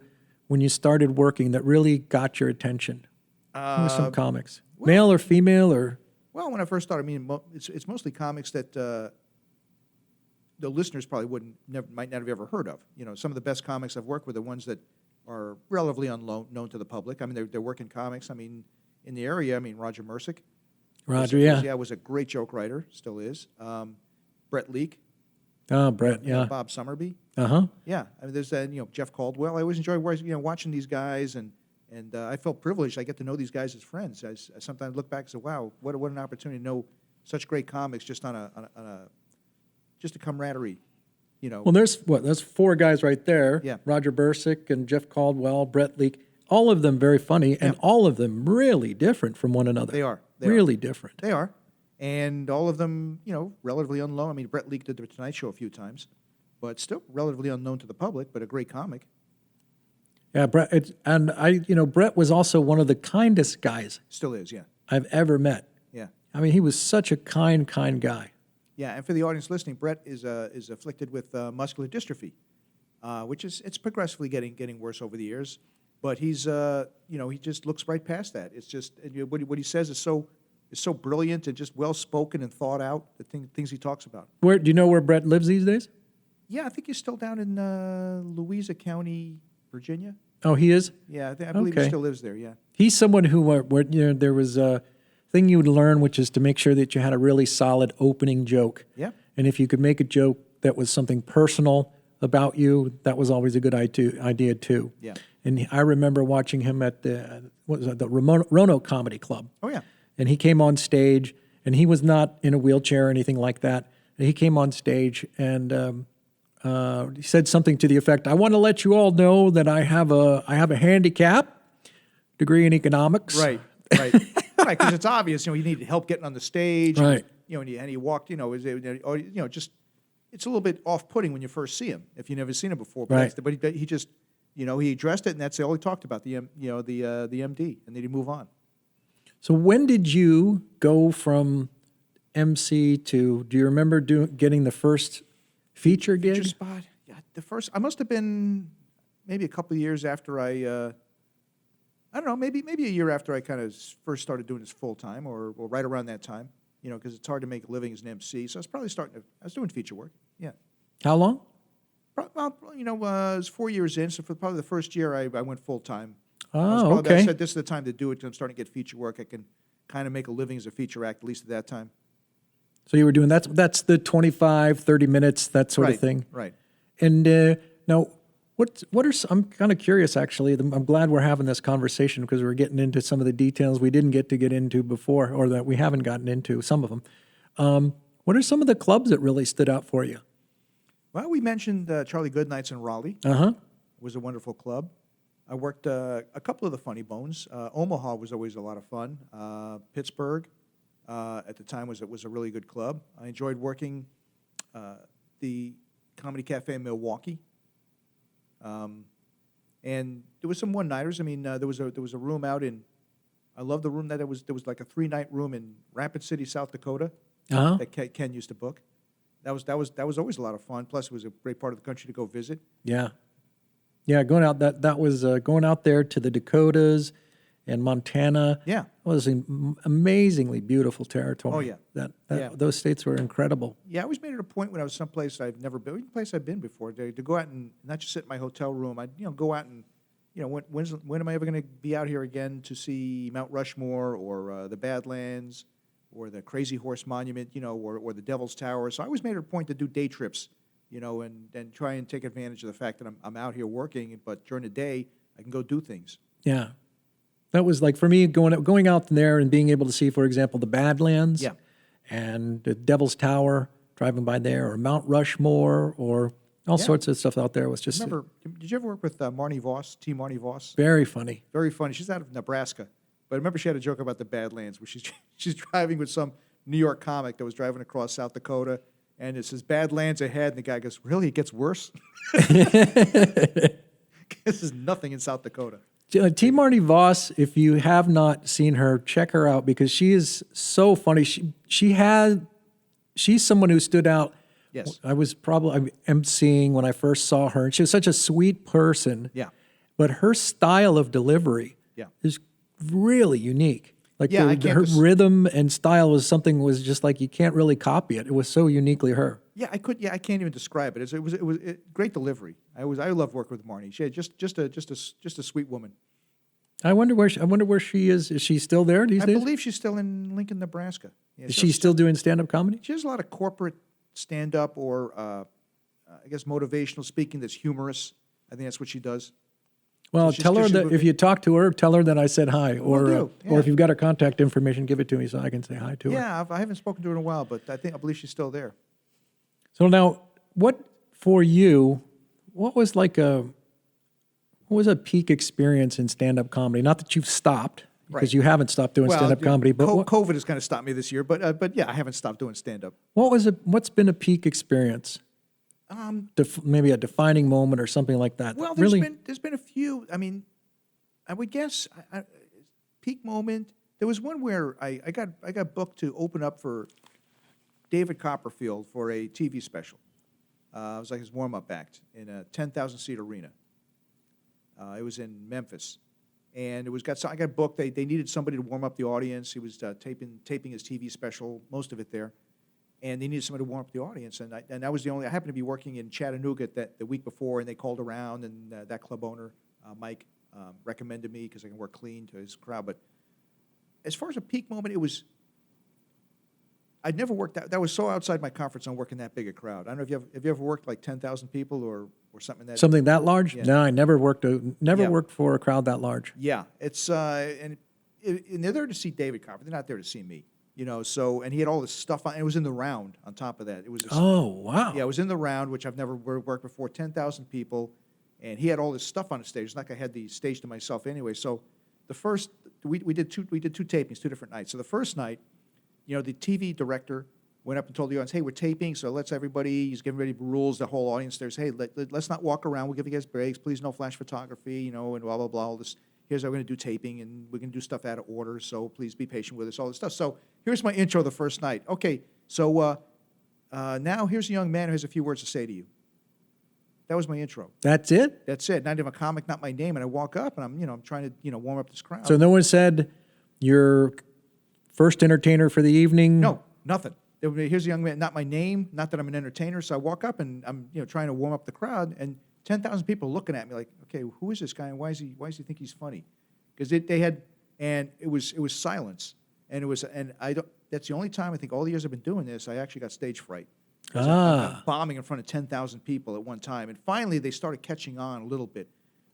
started working that really got your attention? Who were some comics? Male or female or? Well, when I first started, it's mostly comics that the listeners probably might not have ever heard of. Some of the best comics I've worked with are ones that are relatively unknown to the public. They're working comics. In the area, Roger Mersick. Roger, was a great joke writer, still is. Brett Leake. Oh, Brett, yeah. Bob Summerby. Uh-huh. Yeah, there's Jeff Caldwell. I always enjoy watching these guys, and I felt privileged. I get to know these guys as friends. I sometimes look back and say, "Wow, what an opportunity to know such great comics just on just a camaraderie." Well, there's 4 guys right there. Yeah. Roger Bursick and Jeff Caldwell, Brett Leake. All of them very funny, and all of them really different from one another. They are. Really different. They are. And all of them, relatively unknown. Brett Leake did the Tonight Show a few times, but still relatively unknown to the public, but a great comic. Yeah, Brett. Brett was also one of the kindest guys Still is, yeah. I've ever met. Yeah. He was such a kind guy. Yeah, and for the audience listening, Brett is afflicted with muscular dystrophy, which it's progressively getting worse over the years. But he's he just looks right past that. It's just what he says is so brilliant and just well spoken and thought out. The things he talks about. Do you know where Brett lives these days? Yeah, I think he's still down in Louisa County, Virginia. Oh, he is? Yeah, I believe he still lives there. Yeah. He's someone who there was a thing you would learn, which is to make sure that you had a really solid opening joke. Yeah. And if you could make a joke that was something personal about you, that was always a good idea too. Yeah. And I remember watching him at the Roanoke Comedy Club. Oh, yeah. And he came on stage, and he was not in a wheelchair or anything like that. And he came on stage, and he said something to the effect, "I want to let you all know that I have a handicap, degree in economics." Right. Because it's obvious, you needed help getting on the stage. Right. And he walked, just it's a little bit off-putting when you first see him if you've never seen him before. But Right. But he just. He addressed it, and that's all he talked about, the MD, and then he'd move on. So when did you go from MC to, do you remember getting the first feature gig? Feature spot. Yeah, the first. I must have been maybe a couple of years after I don't know, maybe a year after I kind of first started doing this full time, or right around that time. Because it's hard to make a living as an MC. So I was probably I was doing feature work. Yeah. How long? Well, it was 4 years in, so for probably the first year, I went full time. Oh, okay. I said this is the time to do it because I'm starting to get feature work. I can kind of make a living as a feature act, at least at that time. So you were doing that's the 25, 30 minutes, that sort of thing. Right. And now, I'm kind of curious, actually. I'm glad we're having this conversation because we're getting into some of the details we didn't get into before, or that we haven't gotten into, some of them. What are some of the clubs that really stood out for you? Well, we mentioned Charlie Goodnight's in Raleigh. Uh-huh. It was a wonderful club. I worked a couple of the Funny Bones. Omaha was always a lot of fun. Pittsburgh, at the time, was a really good club. I enjoyed working the Comedy Cafe in Milwaukee. And there was some one-nighters. There was a room out in. I love the room there was like a 3-night room in Rapid City, South Dakota. Uh-huh. That Ken used to book. That was always a lot of fun. Plus, it was a great part of the country to go visit. Yeah. Going out that was going out there to the Dakotas and Montana. Yeah. Was an amazingly beautiful territory. Oh, yeah. Those states were incredible. Yeah, I always made it a point when I was someplace I've never been, any place I've been before, to go out and not just sit in my hotel room. I'd go out and when am I ever going to be out here again to see Mount Rushmore or the Badlands or the Crazy Horse Monument, or the Devil's Tower. So I always made it a point to do day trips, and try and take advantage of the fact that I'm out here working, but during the day I can go do things. Yeah. That was like for me going out there and being able to see, for example, the Badlands Yeah. and the Devil's Tower, driving by there, or Mount Rushmore, or all sorts of stuff out there was just Remember, did you ever work with Marnie Voss, T. Marnie Voss? very funny. Very funny. She's out of Nebraska. But I remember she had a joke about the Badlands where she's driving with some New York comic that was driving across South Dakota, and it says Badlands ahead, and the guy goes, "Really? It gets worse?" This is nothing in South Dakota. T. Marnie Voss, if you have not seen her, check her out because she is so funny. She's someone who stood out. Yes. I was probably emceeing when I first saw her, and she was such a sweet person. Yeah. But her style of delivery Yeah. is really unique. Like Yeah, I can't her dis- rhythm and style was just like you can't really copy it. It was so uniquely her. Yeah, I could. Yeah, I can't even describe it. It was great delivery. I loved working with Marnie. She had just a sweet woman. I wonder where she is. Is she still there these I days? believe she's still in Lincoln, Nebraska. Yeah, Is she still doing stand-up comedy? She has a lot of corporate stand-up or I guess motivational speaking that's humorous. I think that's what she does. Well, she's- tell her she's that moving- if you talk to her, tell her that I said hi, Will do, or if yeah. you've got her contact information, give it to me so I can say hi to her. Yeah, I haven't spoken to her in a while, but I believe she's still there. So now, what was a peak experience in stand-up comedy? Not that you've stopped, because Right. you haven't stopped doing stand-up comedy, but COVID has kind of stopped me this year. But yeah, I haven't stopped doing stand-up. what's been a peak experience? Maybe a defining moment or something like that. Well, really, there's been a few. I mean, I would guess peak moment. There was one where I got booked to open up for David Copperfield for a TV special. It was like his warm-up act in a 10,000-seat arena. It was in Memphis, and I got booked. They needed somebody to warm up the audience. He was taping his TV special, most of it there, and they needed somebody to warm up the audience. And that was the only. I happened to be working in Chattanooga the week before, and they called around, and that club owner, Mike, recommended me because I can work clean to his crowd. But as far as a peak moment, I'd never worked that was so outside my comfort zone working that big a crowd. I don't know if have you ever worked like 10,000 people or something that something that large? Yeah. No, I never worked Yeah. worked for a crowd that large. Yeah, it's and they're there to see David Copperfield. They're not there to see me, So and he had all this stuff on. And it was in the round. On top of that, it was Oh, wow. yeah, it was in the round, which I've never worked before. 10,000 people, and he had all this stuff on the stage. It's not like I had the stage to myself anyway. So the first we did two tapings, 2 different nights. So the first night, the TV director went up and told the audience, "Hey, we're taping, so let's everybody." He's getting ready rules. The whole audience there's, "Hey, let's not walk around. We'll give you guys breaks. Please, no flash photography, and blah blah blah. All this. Here's how we're going to do taping, and we're going to do stuff out of order. So please be patient with us. All this stuff." So here's my intro the first night. Okay, so now here's a young man who has a few words to say to you. That was my intro. That's it? That's it. Not even a comic, not my name. And I walk up, and I'm trying to warm up this crowd. So no one said you're first entertainer for the evening? No, nothing. Here's a young man, not my name, not that I'm an entertainer. So I walk up and I'm trying to warm up the crowd, and 10,000 people looking at me like, okay, who is this guy, and why does he think he's funny? Because it was silence, and that's the only time I think all the years I've been doing this I actually got stage fright. I'm bombing in front of 10,000 people at one time, and finally they started catching on a little bit,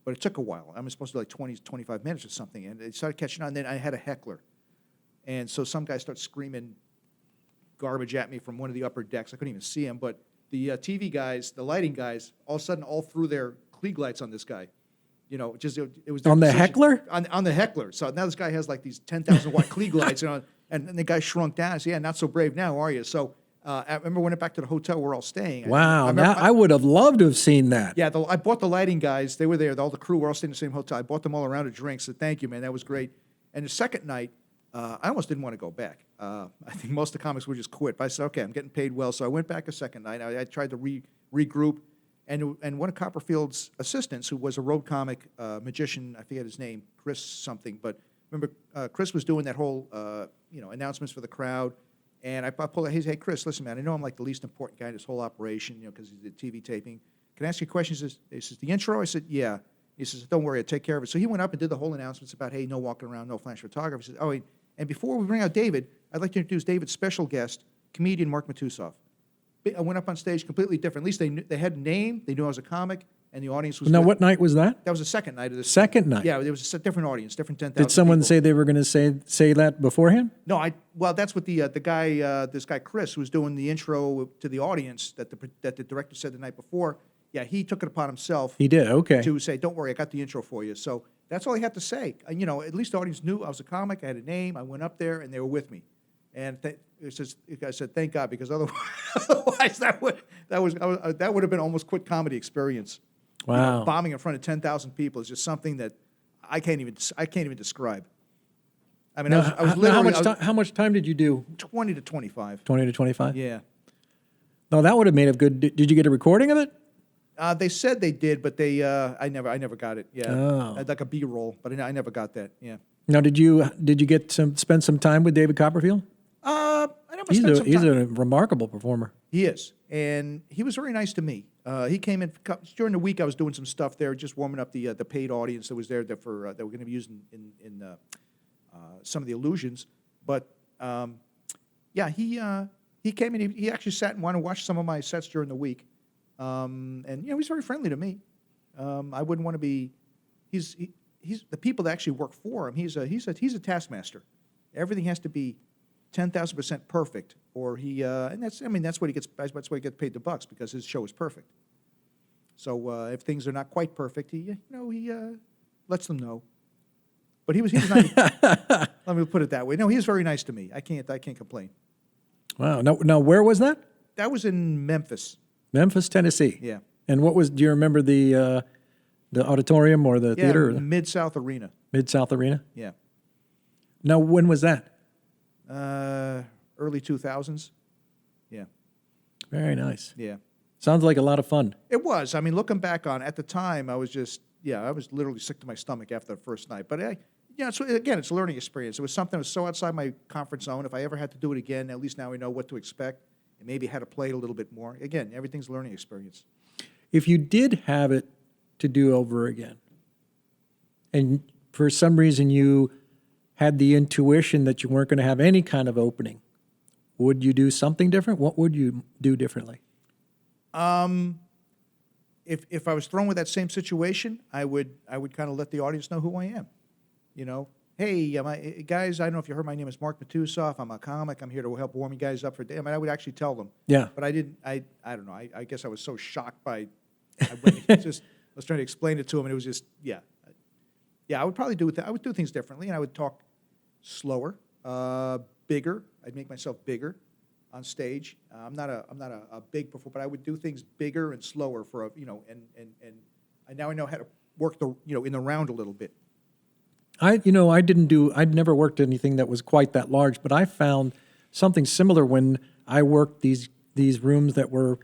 but it took a while. I was supposed to do like 20, 25 minutes or something, and they started catching on. And then I had a heckler, and so some guy starts screaming garbage at me from one of the upper decks. I couldn't even see him, but the TV guys, the lighting guys, all of a sudden all threw their Klieg lights on this guy. It was their On the decision. heckler? On the heckler. So now this guy has like these 10,000 watt Klieg lights, and the guy shrunk down. I said, "Yeah, not so brave now, are you?" So I remember when I went back to the hotel we're all staying. Wow, I I would have loved to have seen that. yeah, I bought the lighting guys. They were there. All the crew were all staying in the same hotel. I bought them all around a drink. Said, "Thank you, man. That was great." And the second night, I almost didn't want to go back. I think most of the comics would just quit. But I said, "Okay, I'm getting paid well." So I went back a second night. I tried to regroup. And one of Copperfield's assistants, who was a road comic magician, I forget his name, Chris something, but remember Chris was doing that whole announcements for the crowd. And I pulled out, "Hey, Chris, listen, man, I know I'm like the least important guy in this whole operation, because he's the TV taping. Can I ask you a question?" He says, "The intro?" I said, "Yeah." He says, "Don't worry, I'll take care of it." So he went up and did the whole announcements about, hey, no walking around, no flash photography. He says, "Oh, And before we bring out David, I'd like to introduce David's special guest, comedian Mark Matusof. I went up on stage completely different. At least they had a name, they knew I was a comic, and the audience was Now, good. what night was that? That was the second night of this. Second night? Yeah, there was a different audience, different 10,000 Did someone people. say they were going to say that beforehand? No, well, that's what the guy, this guy Chris, who was doing the intro to the audience that the director said the night before. Yeah, he took it upon himself. He did, okay. To say, don't worry, I got the intro for you. So that's all he had to say. And, at least the audience knew I was a comic. I had a name. I went up there, and they were with me. And I said, thank God, because otherwise that would have been almost quit comedy experience. Wow. Bombing in front of 10,000 people is just something that I can't even describe. I mean, Now, I was literally how much time did you do? 20 to 25. 20 to 25? Yeah. No, that would have made it good. Did you get a recording of it? They said they did, but I never got it. Yeah, Oh. I'd like a B-roll, but I never got that. Yeah. Now, did you get spend some time with David Copperfield? I never spent some time. He's a remarkable performer. He is, and he was very nice to me. He came in during the week. I was doing some stuff there, just warming up the paid audience that was there that we're going to be using in some of the illusions. But yeah, he came in. He actually sat and wanted to watch some of my sets during the week. And he's very friendly to me. I wouldn't want to be. He's the people that actually work for him. He's a taskmaster. Everything has to be 10,000% perfect, or that's what he gets. That's why he gets paid the bucks, because his show is perfect. So if things are not quite perfect, he lets them know. But he was nice. Let me put it that way. No, he was very nice to me. I can't complain. Wow. Now, where was that? That was in Memphis. Memphis, Tennessee. Yeah. And do you remember the auditorium or the theater? Mid-South Arena. Mid-South Arena? Yeah. Now, when was that? Early 2000s. Yeah. Very nice. Yeah. Sounds like a lot of fun. It was. I mean, looking back on it, at the time, I was literally sick to my stomach after the first night. But it's a learning experience. It was something that was so outside my comfort zone. If I ever had to do it again, at least now I know what to expect and maybe how to play it a little bit more. Again, everything's a learning experience. If you did have it to do over again, and for some reason you had the intuition that you weren't going to have any kind of opening, would you do something different? What would you do differently? If I was thrown with that same situation, I would kind of let the audience know who I am. Hey, guys, I don't know if you heard, my name is Mark Matusof. I'm a comic. I'm here to help warm you guys up for day. I mean, I would actually tell them. Yeah. But I didn't. I don't know. I guess I was so shocked by. I was trying to explain it to them, and it was just yeah. I would probably do it. I would do things differently, and I would talk slower, bigger. I'd make myself bigger on stage. I'm not a big performer, but I would do things bigger and slower and now I know how to work in the round a little bit. I'd never worked anything that was quite that large, but I found something similar when I worked these rooms that were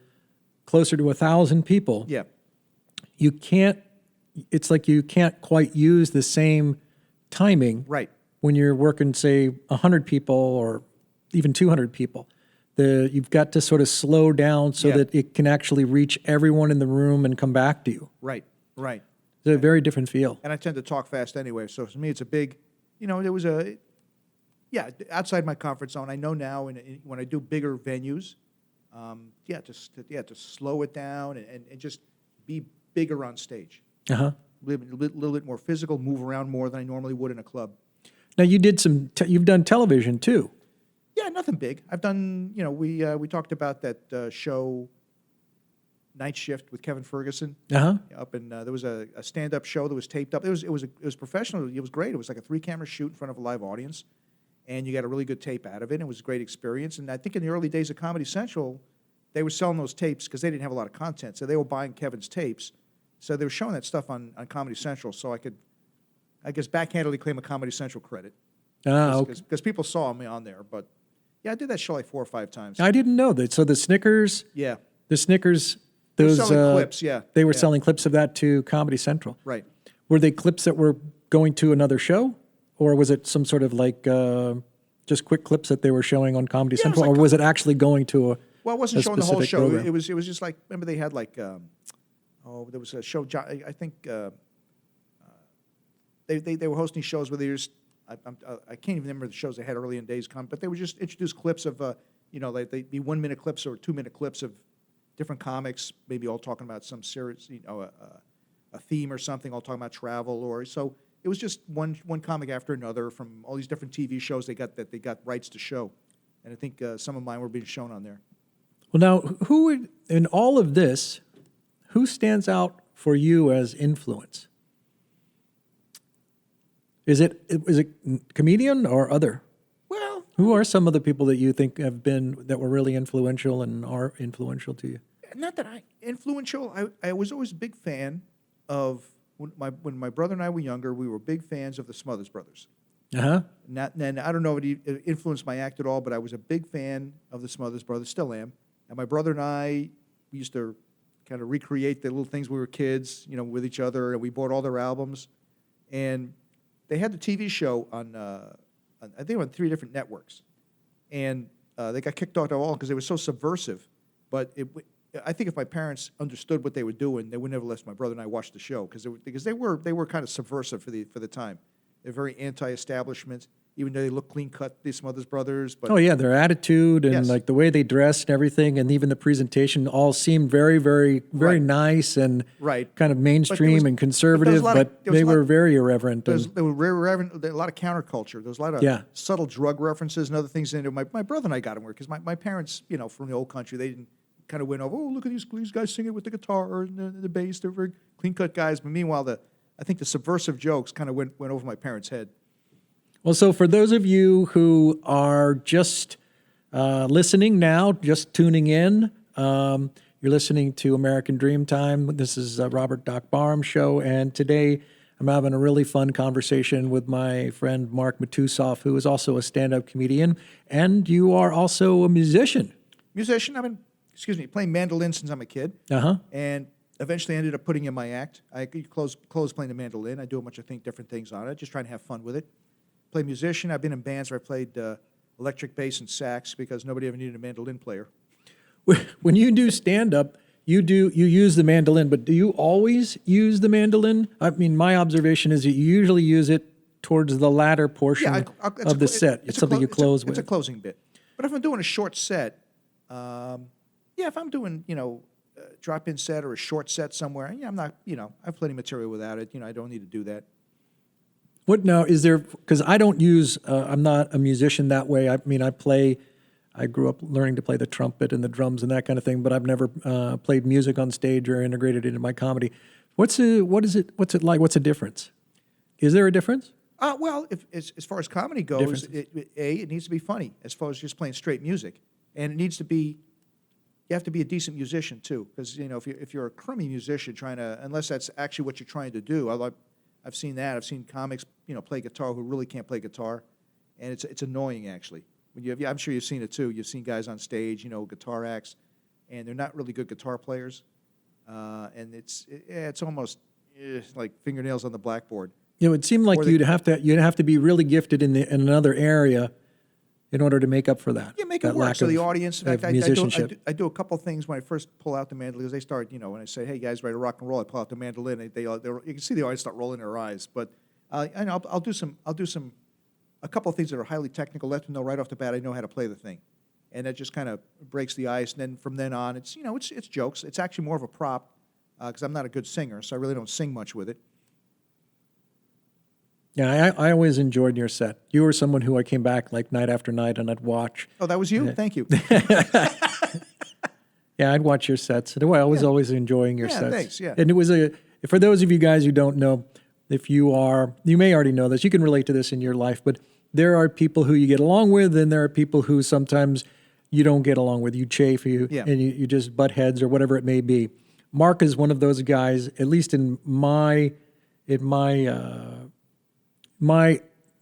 closer to 1,000 people. Yeah. It's like you can't quite use the same timing. Right. When you're working, say, 100 people or even 200 people. You've got to sort of slow down so that it can actually reach everyone in the room and come back to you. Right. It's a very different feel. And I tend to talk fast anyway, so for me it's a big, there was outside my comfort zone. I know now when I do bigger venues, to slow it down and just be bigger on stage. Uh-huh. A little bit more physical, move around more than I normally would in a club. Now you did you've done television too. Yeah, nothing big. I've done, we talked about that show, Night Shift with Kevin Ferguson. Uh-huh. Up in there was a stand-up show that was taped up. It was professional. It was great. It was like a 3-camera shoot in front of a live audience, and you got a really good tape out of it. It was a great experience. And I think in the early days of Comedy Central, they were selling those tapes because they didn't have a lot of content, so they were buying Kevin's tapes. So they were showing that stuff on Comedy Central, so I could, I guess, backhandedly claim a Comedy Central credit. Because people saw me on there. But yeah, I did that show like 4 or 5 times. I didn't know that. So the Snickers. Yeah. The Snickers. Those selling clips, yeah. They were selling clips of that to Comedy Central. Right. Were they clips that were going to another show? Or was it some sort of like just quick clips that they were showing on Comedy Central? Or was it actually going to a Well, it wasn't showing the whole show. Program? It was just like, remember they had like, there was a show, I think they were hosting shows where they just I can't even remember the shows they had early in days, but they would just introduce clips of, like they'd be 1 minute clips or 2 minute clips of different comics, maybe all talking about some series, a theme or something, all talking about travel or so. It was just one comic after another from all these different TV shows they got rights to show, and I think some of mine were being shown on there. Well, now, in all of this, who stands out for you as influence? Is it comedian or other? Well, Who are some of the people that you think that were really influential and are influential to you? not that influential. I was always a big fan of when my brother and I were younger. We were big fans of the Smothers Brothers. Uh-huh. And I don't know if it influenced my act at all, but I was a big fan of the Smothers Brothers. Still am. And my brother and I, we used to kind of recreate the little things when we were kids, with each other, and we bought all their albums. And they had the TV show on I think on 3 different networks, and they got kicked off all because they were so subversive. But I think if my parents understood what they were doing, they would never let my brother and I watch the show because they were kind of subversive for the time. They're very anti-establishment, even though they look clean cut. These Smothers Brothers, but Oh yeah, their attitude and Yes. like the way they dressed and everything, and even the presentation all seemed very, very, very Right. nice and Right. kind of mainstream was- and but there was conservative, a lot of- but there was they a lot- were very irreverent. There And, were a lot of counterculture. There was a lot of Yeah. subtle drug references and other things in it. My brother and I got them because my parents, from the old country, they didn't kind of went over, oh, look at these guys singing with the guitar and the bass. They're very clean-cut guys. But meanwhile, I think the subversive jokes kind of went over my parents' head. well, so for those of you who are just listening now, just tuning in, you're listening to American Dreamtime. This is Robert Doc Barham Show, and today I'm having a really fun conversation with my friend Mark Matusof, who is also a stand-up comedian, and you are also a musician. Musician, I've been, playing mandolin since I'm a kid. Uh-huh. And eventually ended up putting in my act. I close playing the mandolin. I do a bunch of different things on it, just trying to have fun with it. Play musician. I've been in bands where I played electric bass and sax because nobody ever needed a mandolin player. When you do stand-up, you use the mandolin, but do you always use the mandolin? I mean, my observation is that you usually use it towards the latter portion of the set. It's something you close with. It's a closing bit. But if I'm doing a short set, if I'm doing, drop-in set or a short set somewhere, I'm not, I have plenty of material without it. I don't need to do that. What now is there? Because I don't use. I'm not a musician that way. I mean, I grew up learning to play the trumpet and the drums and that kind of thing, but I've never played music on stage or integrated it into my comedy. What's it like? What's the difference? Is there a difference? Well, as far as comedy goes, it needs to be funny. As far as just playing straight music, and it needs to be. You have to be a decent musician too, because if you're a crummy musician unless that's actually what you're trying to do. I've seen that. I've seen comics, play guitar who really can't play guitar, and it's annoying actually. I'm sure you've seen it too. You've seen guys on stage, guitar acts, and they're not really good guitar players, and it's almost like fingernails on the blackboard. It would seem like you'd have to be really gifted in another area in order to make up for that. Yeah, make that it work. lack So the of- audience, in of fact, musicianship. I do a couple things when I first pull out the mandolin. Because they start, when I say, "Hey guys, ready to rock and roll," I pull out the mandolin. You can see the audience start rolling their eyes. But I'll do a couple of things that are highly technical. Let them know right off the bat I know how to play the thing, and that just kind of breaks the ice. And then from then on, it's jokes. It's actually more of a prop because I'm not a good singer, so I really don't sing much with it. Yeah, I always enjoyed your set. You were someone who I came back like night after night and I'd watch. Oh, that was you. Thank you. Yeah, I'd watch your sets. I was always enjoying your Yeah, sets. thanks, yeah. And it was for those of you guys who don't know, you may already know this, you can relate to this in your life, but there are people who you get along with and there are people who sometimes you don't get along with. You chafe, Yeah. and you just butt heads or whatever it may be. Mark is one of those guys, at least in my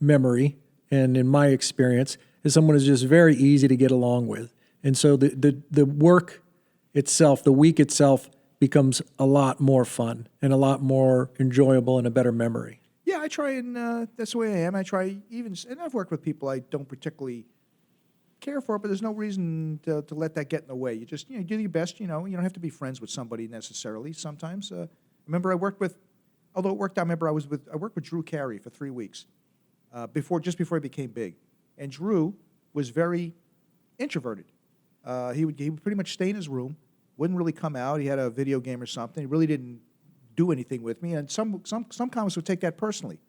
memory and in my experience, is someone who's just very easy to get along with. And so the work itself, the week itself, becomes a lot more fun and a lot more enjoyable and a better memory. Yeah, I try and that's the way I am. I try and I've worked with people I don't particularly care for, but there's no reason to let that get in the way. You just do your best. You don't have to be friends with somebody necessarily. Sometimes, remember I worked with, although it worked out. Remember I worked with Drew Carey for 3 weeks. just before he became big. And Drew was very introverted. He would pretty much stay in his room, wouldn't really come out. He had a video game or something. He really didn't do anything with me. And some comics would take that personally.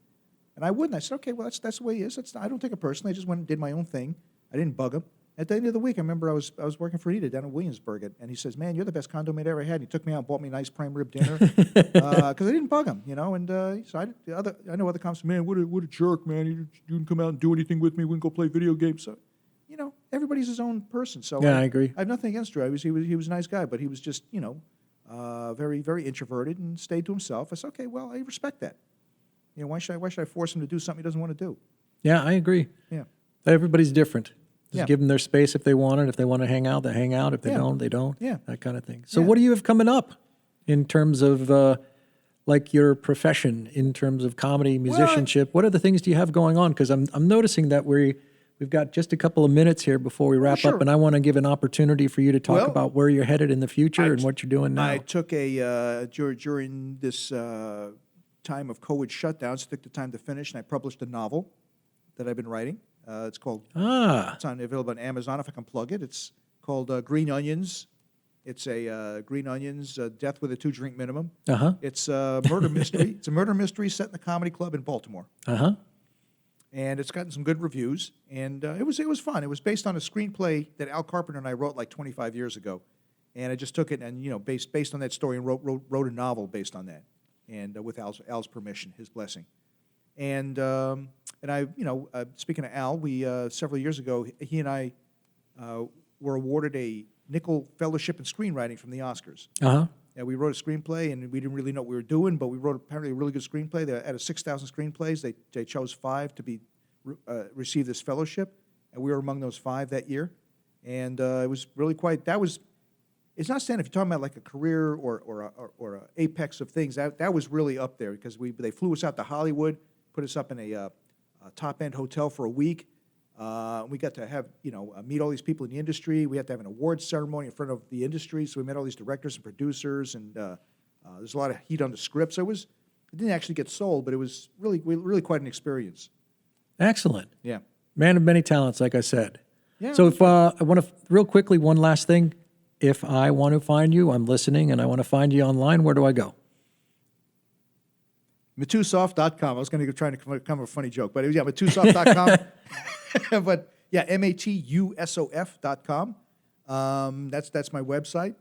And I wouldn't. I said, okay, well, that's the way he is. I don't take it personally. I just went and did my own thing. I didn't bug him. At the end of the week, I remember I was working for Rita down in Williamsburg, and he says, "Man, you're the best condo mate I ever had." And he took me out and bought me a nice prime rib dinner because I didn't bug him, you know. And so I know other comics, man, what a jerk, man. He didn't come out and do anything with me. Wouldn't go play video games. So, you know, everybody's his own person. So yeah, I agree. I have nothing against Drew. He was a nice guy, but he was just, you know, very, very introverted and stayed to himself. I said, okay, well, I respect that. You know, why should I force him to do something he doesn't want to do? Yeah, I agree. Yeah. Everybody's different. Just Yeah. give them their space if they want it. If they want to hang out, they hang out. If they Yeah. don't, they don't. Yeah. That kind of thing. So Yeah. what do you have coming up in terms of like your profession, in terms of comedy, musicianship? What other things do you have going on? Because I'm noticing that we've got just a couple of minutes here before we wrap sure. up, and I want to give an opportunity for you to talk Well, about where you're headed in the future and what you're doing now. I took during this time of COVID shutdowns, took the time to finish, and I published a novel that I've been writing. It's called, it's available on Amazon if I can plug it. It's called Green Onions. It's a Green Onions, Death with a 2-Drink Minimum. Uh-huh. It's a murder mystery. It's a murder mystery set in the comedy club in Baltimore. Uh-huh. And it's gotten some good reviews. And it was fun. It was based on a screenplay that Al Carpenter and I wrote like 25 years ago. And I just took it and, you know, based on that story and wrote a novel based on that. And with Al's permission, his blessing. And I, you know, speaking of Al, we several years ago, he and I were awarded a Nickel Fellowship in Screenwriting from the Oscars. Uh-huh. And we wrote a screenplay, and we didn't really know what we were doing, but we wrote apparently a really good screenplay. Out of 6,000 screenplays, they chose 5 to be receive this fellowship, and we were among those 5 that year. And it was really quite. It's not saying if you're talking about like a career or a apex of things. That was really up there because they flew us out to Hollywood, put us up in a top-end hotel for a week. We got to have, you know, meet all these people in the industry. We had to have an awards ceremony in front of the industry, so we met all these directors and producers, and there's a lot of heat on the script. So it didn't actually get sold, but it was really quite an experience. Excellent. Yeah. Man of many talents, like I said. Yeah. So if I want to, real quickly, one last thing. If I want to find you, I'm listening, and I want to find you online, where do I go? Matusof.com. I was going to try to come up with a funny joke, but it was, Matusof.com. But yeah, Matusof.com. That's my website.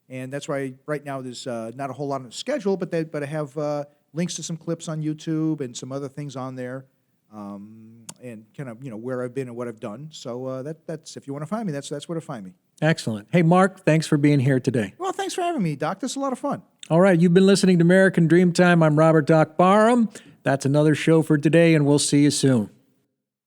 And that's why right now there's not a whole lot on the schedule, but I have links to some clips on YouTube and some other things on there. And kind of, you know, where I've been and what I've done. So that's if you want to find me, that's where to find me. Excellent. Hey, Mark, thanks for being here today. Well, thanks for having me, Doc. This is a lot of fun. All right, you've been listening to American Dreamtime. I'm Robert Doc Barham. That's another show for today, and we'll see you soon.